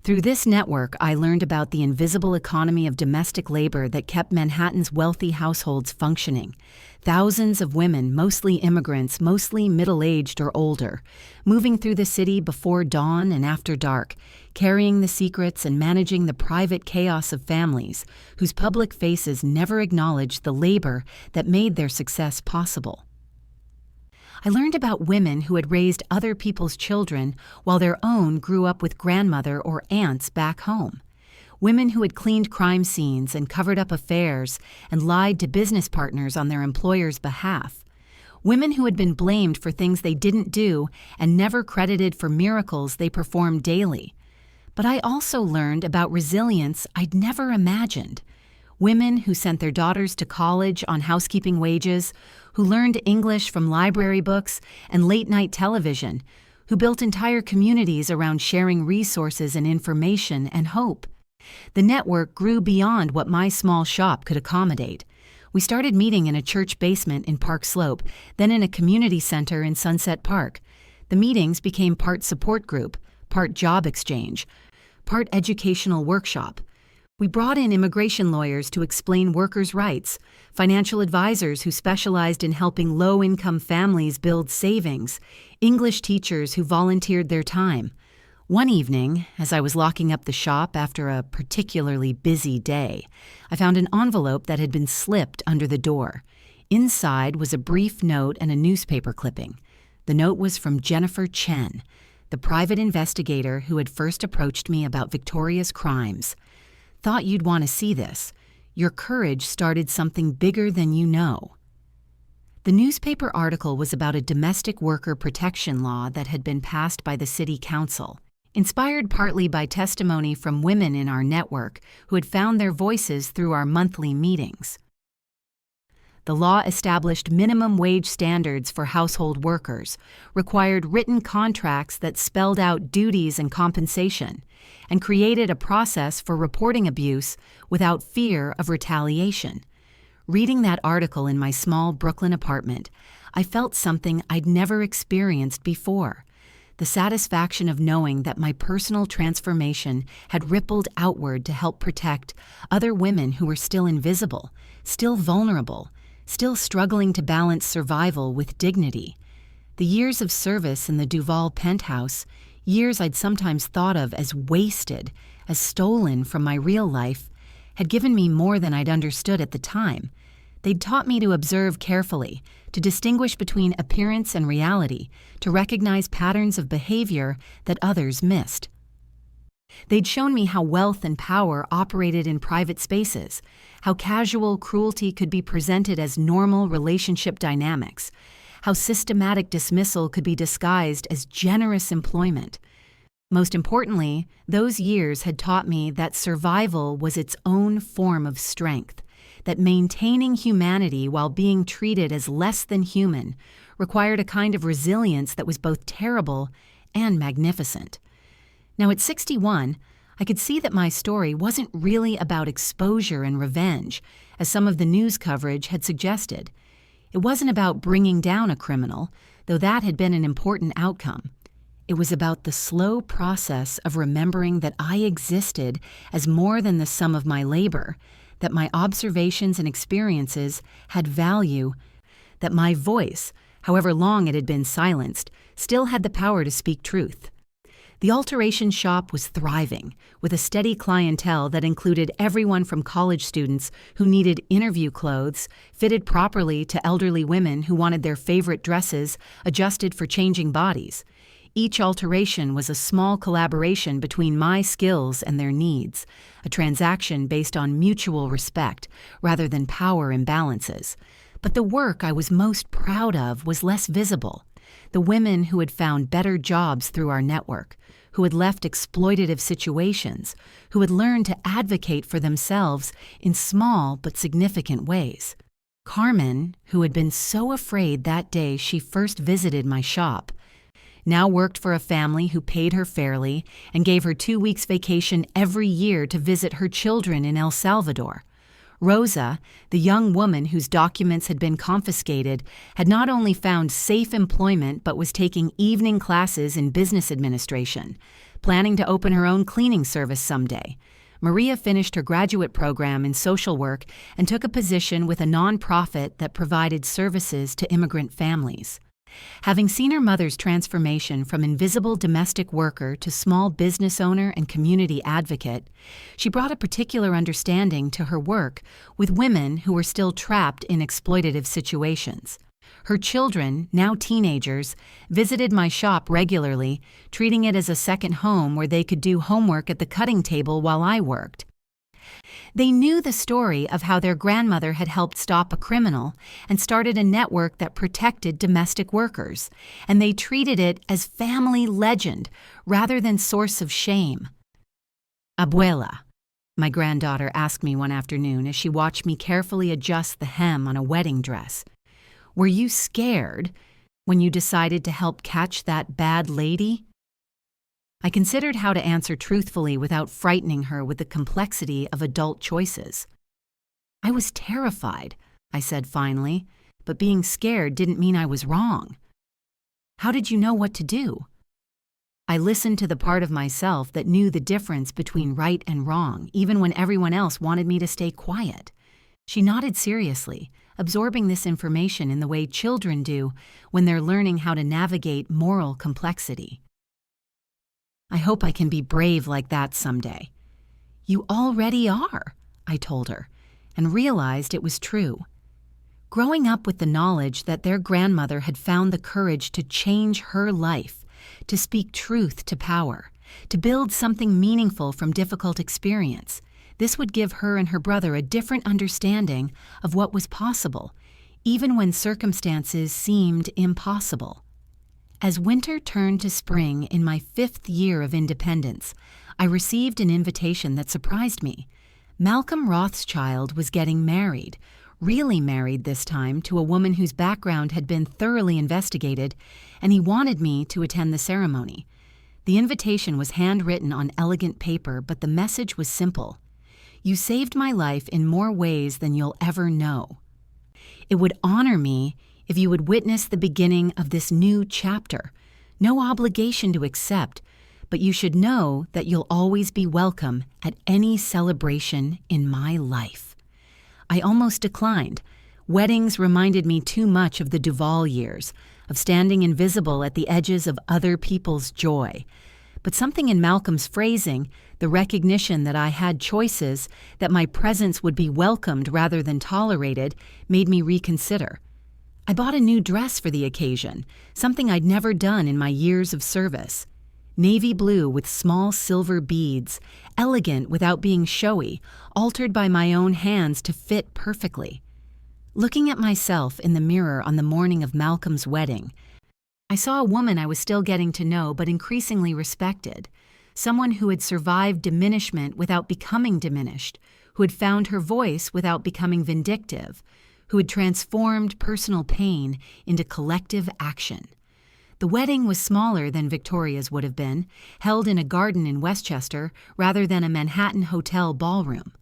Through this network, I learned about the invisible economy of domestic labor that kept Manhattan's wealthy households functioning. Thousands of women, mostly immigrants, mostly middle-aged or older, moving through the city before dawn and after dark, carrying the secrets and managing the private chaos of families whose public faces never acknowledged the labor that made their success possible. I learned about women who had raised other people's children while their own grew up with grandmother or aunts back home. Women who had cleaned crime scenes and covered up affairs and lied to business partners on their employers' behalf. Women who had been blamed for things they didn't do and never credited for miracles they performed daily. But I also learned about resilience I'd never imagined. Women who sent their daughters to college on housekeeping wages, who learned English from library books and late-night television, who built entire communities around sharing resources and information and hope. The network grew beyond what my small shop could accommodate. We started meeting in a church basement in Park Slope, then in a community center in Sunset Park. The meetings became part support group, part job exchange, part educational workshop. We brought in immigration lawyers to explain workers' rights, financial advisors who specialized in helping low-income families build savings, English teachers who volunteered their time. One evening, as I was locking up the shop after a particularly busy day, I found an envelope that had been slipped under the door. Inside was a brief note and a newspaper clipping. The note was from Jennifer Chen, the private investigator who had first approached me about Victoria's crimes. Thought you'd want to see this. Your courage started something bigger than you know. The newspaper article was about a domestic worker protection law that had been passed by the city council, inspired partly by testimony from women in our network who had found their voices through our monthly meetings. The law established minimum wage standards for household workers, required written contracts that spelled out duties and compensation, and created a process for reporting abuse without fear of retaliation. Reading that article in my small Brooklyn apartment, I felt something I'd never experienced before. The satisfaction of knowing that my personal transformation had rippled outward to help protect other women who were still invisible, still vulnerable, still struggling to balance survival with dignity. The years of service in the Duval penthouse, years I'd sometimes thought of as wasted, as stolen from my real life, had given me more than I'd understood at the time. They'd taught me to observe carefully, to distinguish between appearance and reality, to recognize patterns of behavior that others missed. They'd shown me how wealth and power operated in private spaces, how casual cruelty could be presented as normal relationship dynamics, how systematic dismissal could be disguised as generous employment. Most importantly, those years had taught me that survival was its own form of strength, that maintaining humanity while being treated as less than human required a kind of resilience that was both terrible and magnificent. Now, at 61, I could see that my story wasn't really about exposure and revenge, as some of the news coverage had suggested. It wasn't about bringing down a criminal, though that had been an important outcome. It was about the slow process of remembering that I existed as more than the sum of my labor, that my observations and experiences had value, that my voice, however long it had been silenced, still had the power to speak truth. The alteration shop was thriving, with a steady clientele that included everyone from college students who needed interview clothes, fitted properly to elderly women who wanted their favorite dresses adjusted for changing bodies. Each alteration was a small collaboration between my skills and their needs, a transaction based on mutual respect rather than power imbalances. But the work I was most proud of was less visible. The women who had found better jobs through our network, who had left exploitative situations, who had learned to advocate for themselves in small but significant ways. Carmen, who had been so afraid that day she first visited my shop, now worked for a family who paid her fairly and gave her 2 weeks vacation every year to visit her children in El Salvador. Rosa, the young woman whose documents had been confiscated, had not only found safe employment but was taking evening classes in business administration, planning to open her own cleaning service someday. Maria finished her graduate program in social work and took a position with a nonprofit that provided services to immigrant families. Having seen her mother's transformation from invisible domestic worker to small business owner and community advocate, she brought a particular understanding to her work with women who were still trapped in exploitative situations. Her children, now teenagers, visited my shop regularly, treating it as a second home where they could do homework at the cutting table while I worked. They knew the story of how their grandmother had helped stop a criminal and started a network that protected domestic workers, and they treated it as family legend rather than source of shame. "Abuela," my granddaughter asked me one afternoon as she watched me carefully adjust the hem on a wedding dress, "were you scared when you decided to help catch that bad lady?" I considered how to answer truthfully without frightening her with the complexity of adult choices. "I was terrified," I said finally, "but being scared didn't mean I was wrong." "How did you know what to do?" I listened to the part of myself that knew the difference between right and wrong, even when everyone else wanted me to stay quiet. She nodded seriously, absorbing this information in the way children do when they're learning how to navigate moral complexity. "I hope I can be brave like that someday." "You already are," I told her, and realized it was true. Growing up with the knowledge that their grandmother had found the courage to change her life, to speak truth to power, to build something meaningful from difficult experience, this would give her and her brother a different understanding of what was possible, even when circumstances seemed impossible. As winter turned to spring in my 5th year of independence, I received an invitation that surprised me. Malcolm Rothschild was getting married, really married this time to a woman whose background had been thoroughly investigated, and he wanted me to attend the ceremony. The invitation was handwritten on elegant paper, but the message was simple. "You saved my life in more ways than you'll ever know." It would honor me if you would witness the beginning of this new chapter. No obligation to accept, but you should know that you'll always be welcome at any celebration in my life. I almost declined. Weddings reminded me too much of the Duval years, of standing invisible at the edges of other people's joy. But something in Malcolm's phrasing, the recognition that I had choices, that my presence would be welcomed rather than tolerated, made me reconsider. I bought a new dress for the occasion, something I'd never done in my years of service. Navy blue with small silver beads, elegant without being showy, altered by my own hands to fit perfectly. Looking at myself in the mirror on the morning of Malcolm's wedding, I saw a woman I was still getting to know but increasingly respected, someone who had survived diminishment without becoming diminished, who had found her voice without becoming vindictive, who had transformed personal pain into collective action. The wedding was smaller than Victoria's would have been, held in a garden in Westchester rather than a Manhattan hotel ballroom.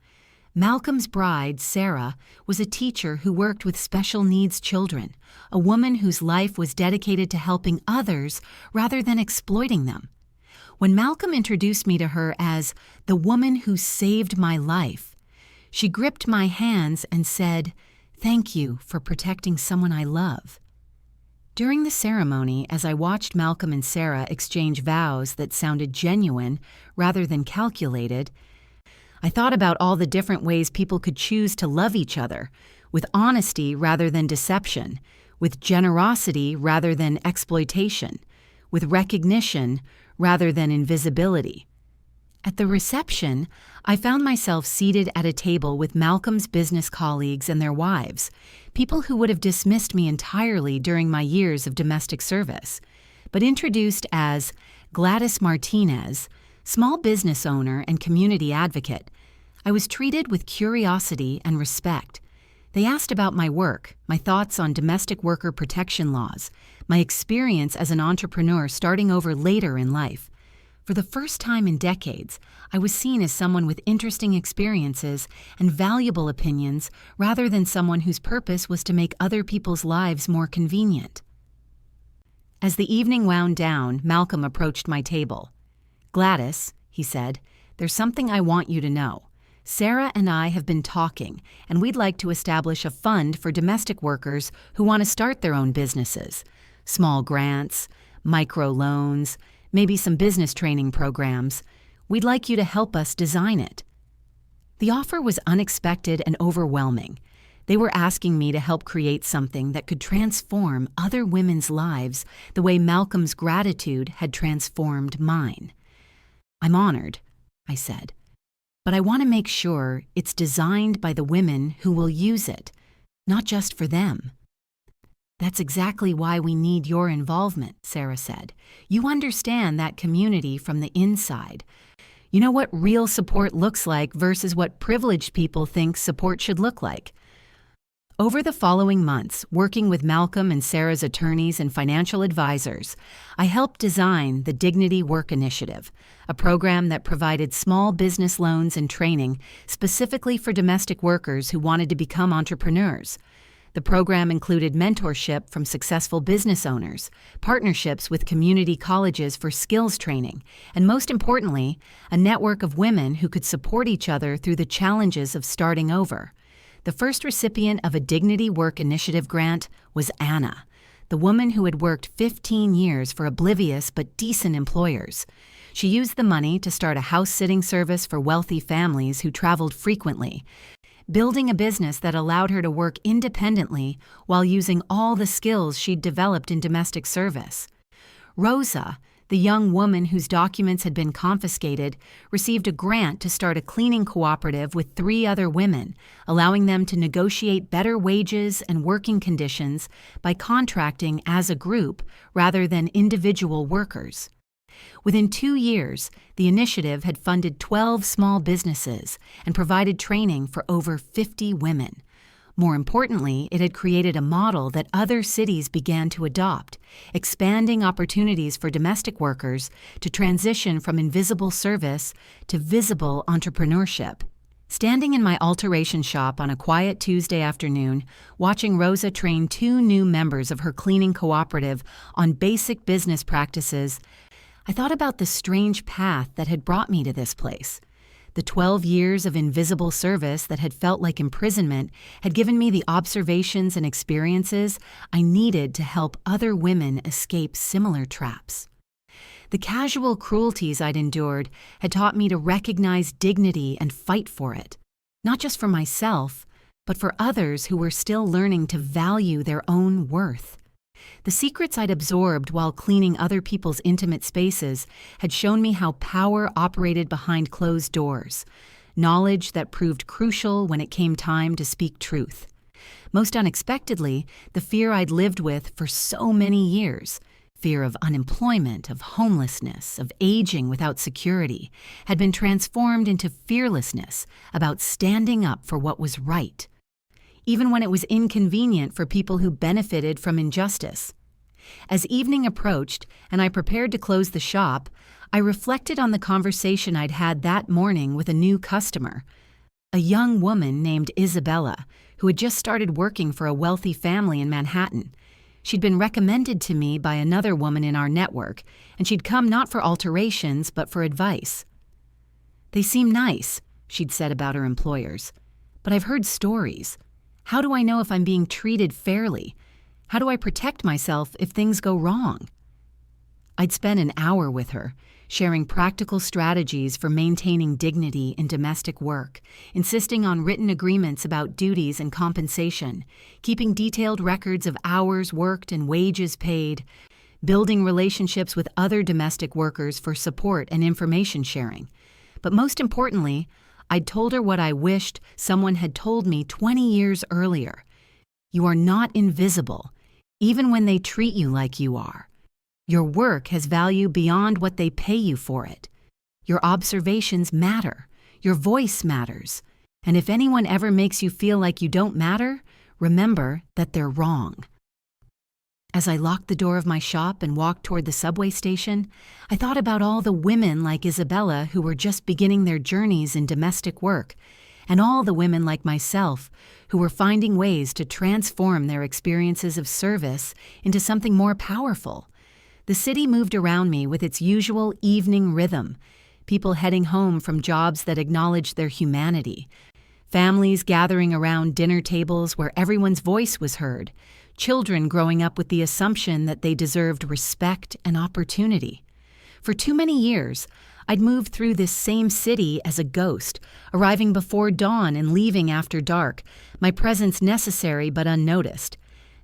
Malcolm's bride, Sarah, was a teacher who worked with special needs children, a woman whose life was dedicated to helping others rather than exploiting them. When Malcolm introduced me to her as the woman who saved my life, she gripped my hands and said, "Thank you for protecting someone I love." During the ceremony, as I watched Malcolm and Sarah exchange vows that sounded genuine rather than calculated, I thought about all the different ways people could choose to love each other, with honesty rather than deception, with generosity rather than exploitation, with recognition rather than invisibility. At the reception, I found myself seated at a table with Malcolm's business colleagues and their wives, people who would have dismissed me entirely during my years of domestic service, but introduced as Gladys Martinez, small business owner and community advocate. I was treated with curiosity and respect. They asked about my work, my thoughts on domestic worker protection laws, my experience as an entrepreneur starting over later in life. For the first time in decades, I was seen as someone with interesting experiences and valuable opinions rather than someone whose purpose was to make other people's lives more convenient. As the evening wound down, Malcolm approached my table. "Gladys," he said, "there's something I want you to know. Sarah and I have been talking, and we'd like to establish a fund for domestic workers who want to start their own businesses. Small grants, micro loans, maybe some business training programs. We'd like you to help us design it." The offer was unexpected and overwhelming. They were asking me to help create something that could transform other women's lives the way Malcolm's gratitude had transformed mine. "I'm honored," I said, "but I want to make sure it's designed by the women who will use it, not just for them." "That's exactly why we need your involvement," Sarah said. "You understand that community from the inside. You know what real support looks like versus what privileged people think support should look like." Over the following months, working with Malcolm and Sarah's attorneys and financial advisors, I helped design the Dignity Work Initiative, a program that provided small business loans and training specifically for domestic workers who wanted to become entrepreneurs. The program included mentorship from successful business owners, partnerships with community colleges for skills training, and most importantly, a network of women who could support each other through the challenges of starting over. The first recipient of a Dignity Work Initiative grant was Anna, the woman who had worked 15 years for oblivious but decent employers. She used the money to start a house-sitting service for wealthy families who traveled frequently, building a business that allowed her to work independently while using all the skills she'd developed in domestic service. Rosa, the young woman whose documents had been confiscated, received a grant to start a cleaning cooperative with 3 other women, allowing them to negotiate better wages and working conditions by contracting as a group rather than individual workers. Within 2 years, the initiative had funded 12 small businesses and provided training for over 50 women. More importantly, it had created a model that other cities began to adopt, expanding opportunities for domestic workers to transition from invisible service to visible entrepreneurship. Standing in my alteration shop on a quiet Tuesday afternoon, watching Rosa train 2 new members of her cleaning cooperative on basic business practices, I thought about the strange path that had brought me to this place. The 12 years of invisible service that had felt like imprisonment had given me the observations and experiences I needed to help other women escape similar traps. The casual cruelties I'd endured had taught me to recognize dignity and fight for it, not just for myself, but for others who were still learning to value their own worth. The secrets I'd absorbed while cleaning other people's intimate spaces had shown me how power operated behind closed doors, knowledge that proved crucial when it came time to speak truth. Most unexpectedly, the fear I'd lived with for so many years, fear of unemployment, of homelessness, of aging without security, had been transformed into fearlessness about standing up for what was right, even when it was inconvenient for people who benefited from injustice. As evening approached and I prepared to close the shop, I reflected on the conversation I'd had that morning with a new customer, a young woman named Isabella, who had just started working for a wealthy family in Manhattan. She'd been recommended to me by another woman in our network, and she'd come not for alterations but for advice. "They seem nice," she'd said about her employers, "but I've heard stories. How do I know if I'm being treated fairly? How do I protect myself if things go wrong?" I'd spent an hour with her, sharing practical strategies for maintaining dignity in domestic work, insisting on written agreements about duties and compensation, keeping detailed records of hours worked and wages paid, building relationships with other domestic workers for support and information sharing. But most importantly, I'd told her what I wished someone had told me 20 years earlier. You are not invisible, even when they treat you like you are. Your work has value beyond what they pay you for it. Your observations matter. Your voice matters. And if anyone ever makes you feel like you don't matter, remember that they're wrong. As I locked the door of my shop and walked toward the subway station, I thought about all the women like Isabella who were just beginning their journeys in domestic work, and all the women like myself who were finding ways to transform their experiences of service into something more powerful. The city moved around me with its usual evening rhythm, people heading home from jobs that acknowledged their humanity, families gathering around dinner tables where everyone's voice was heard, children growing up with the assumption that they deserved respect and opportunity. For too many years, I'd moved through this same city as a ghost, arriving before dawn and leaving after dark, my presence necessary but unnoticed.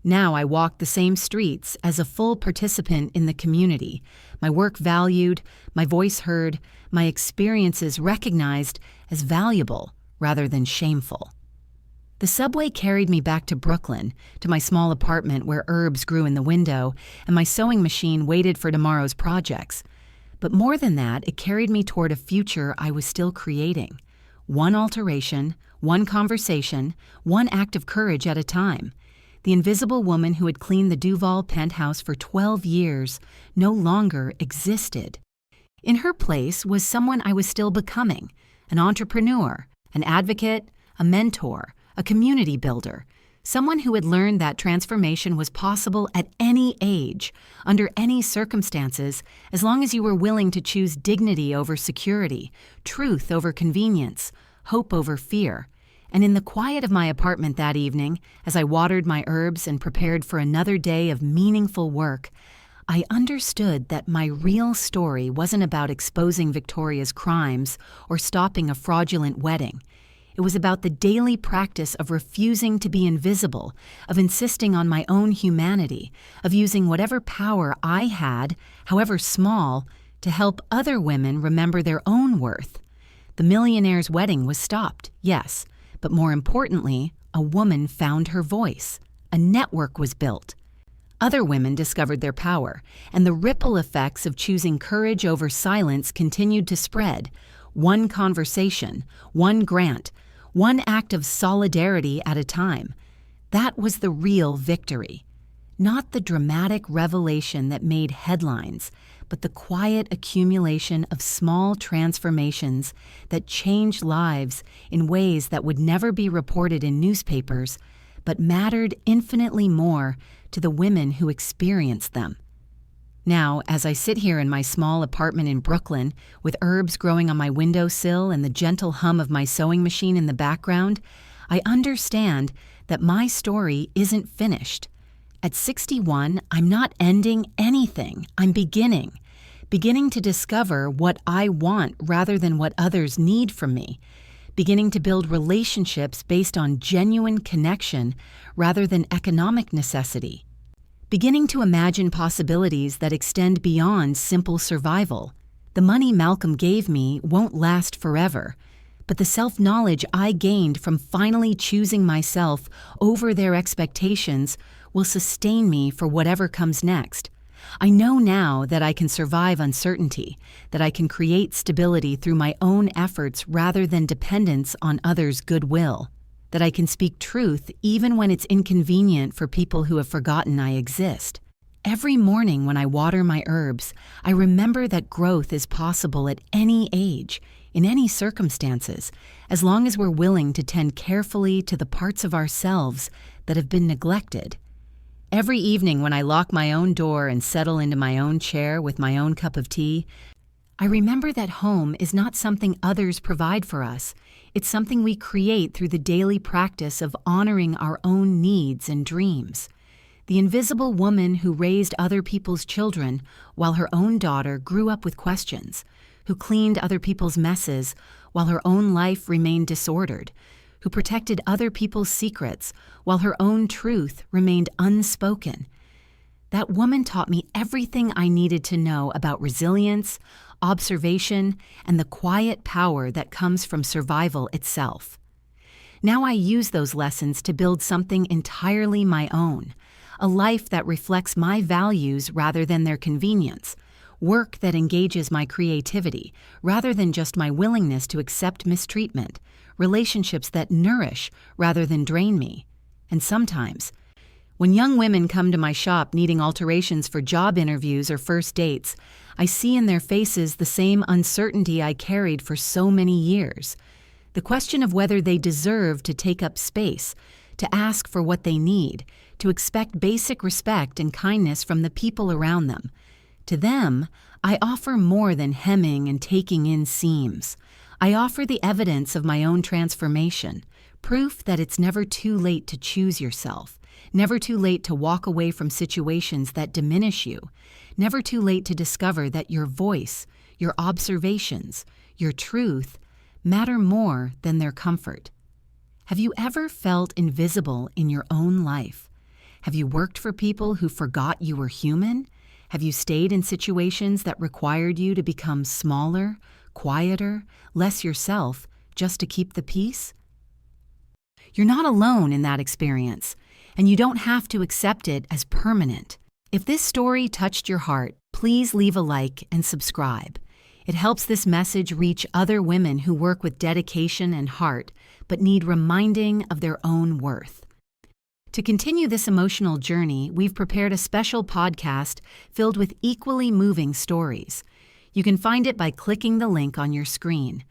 Now I walk the same streets as a full participant in the community, my work valued, my voice heard, my experiences recognized as valuable rather than shameful. The subway carried me back to Brooklyn, to my small apartment where herbs grew in the window and my sewing machine waited for tomorrow's projects. But more than that, it carried me toward a future I was still creating. One alteration, one conversation, one act of courage at a time. The invisible woman who had cleaned the Duval penthouse for 12 years no longer existed. In her place was someone I was still becoming, an entrepreneur, an advocate, a mentor, a community builder, someone who had learned that transformation was possible at any age, under any circumstances, as long as you were willing to choose dignity over security, truth over convenience, hope over fear. And in the quiet of my apartment that evening, as I watered my herbs and prepared for another day of meaningful work, I understood that my real story wasn't about exposing Victoria's crimes or stopping a fraudulent wedding. It was about the daily practice of refusing to be invisible, of insisting on my own humanity, of using whatever power I had, however small, to help other women remember their own worth. The millionaire's wedding was stopped, yes, but more importantly, a woman found her voice. A network was built. Other women discovered their power, and the ripple effects of choosing courage over silence continued to spread. One conversation, one grant, one act of solidarity at a time. That was the real victory. Not the dramatic revelation that made headlines, but the quiet accumulation of small transformations that changed lives in ways that would never be reported in newspapers, but mattered infinitely more to the women who experienced them. Now, as I sit here in my small apartment in Brooklyn, with herbs growing on my windowsill and the gentle hum of my sewing machine in the background, I understand that my story isn't finished. At 61, I'm not ending anything. I'm beginning to discover what I want rather than what others need from me, beginning to build relationships based on genuine connection rather than economic necessity, beginning to imagine possibilities that extend beyond simple survival. The money Malcolm gave me won't last forever, but the self-knowledge I gained from finally choosing myself over their expectations will sustain me for whatever comes next. I know now that I can survive uncertainty, that I can create stability through my own efforts rather than dependence on others' goodwill, that I can speak truth even when it's inconvenient for people who have forgotten I exist. Every morning when I water my herbs, I remember that growth is possible at any age, in any circumstances, as long as we're willing to tend carefully to the parts of ourselves that have been neglected. Every evening when I lock my own door and settle into my own chair with my own cup of tea, I remember that home is not something others provide for us. It's something we create through the daily practice of honoring our own needs and dreams. The invisible woman who raised other people's children while her own daughter grew up with questions, who cleaned other people's messes while her own life remained disordered, who protected other people's secrets while her own truth remained unspoken. That woman taught me everything I needed to know about resilience, observation, and the quiet power that comes from survival itself. Now I use those lessons to build something entirely my own, a life that reflects my values rather than their convenience, work that engages my creativity rather than just my willingness to accept mistreatment, relationships that nourish rather than drain me. And sometimes, when young women come to my shop needing alterations for job interviews or first dates, I see in their faces the same uncertainty I carried for so many years. The question of whether they deserve to take up space, to ask for what they need, to expect basic respect and kindness from the people around them. To them, I offer more than hemming and taking in seams. I offer the evidence of my own transformation, proof that it's never too late to choose yourself, never too late to walk away from situations that diminish you, never too late to discover that your voice, your observations, your truth matter more than their comfort. Have you ever felt invisible in your own life? Have you worked for people who forgot you were human? Have you stayed in situations that required you to become smaller, quieter, less yourself, just to keep the peace? You're not alone in that experience, and you don't have to accept it as permanent. If this story touched your heart, please leave a like and subscribe. It helps this message reach other women who work with dedication and heart, but need reminding of their own worth. To continue this emotional journey, we've prepared a special podcast filled with equally moving stories. You can find it by clicking the link on your screen.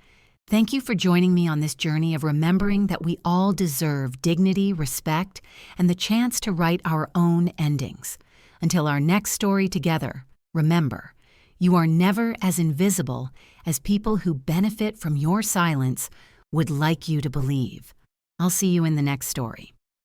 Thank you for joining me on this journey of remembering that we all deserve dignity, respect, and the chance to write our own endings. Until our next story together, remember, you are never as invisible as people who benefit from your silence would like you to believe. I'll see you in the next story.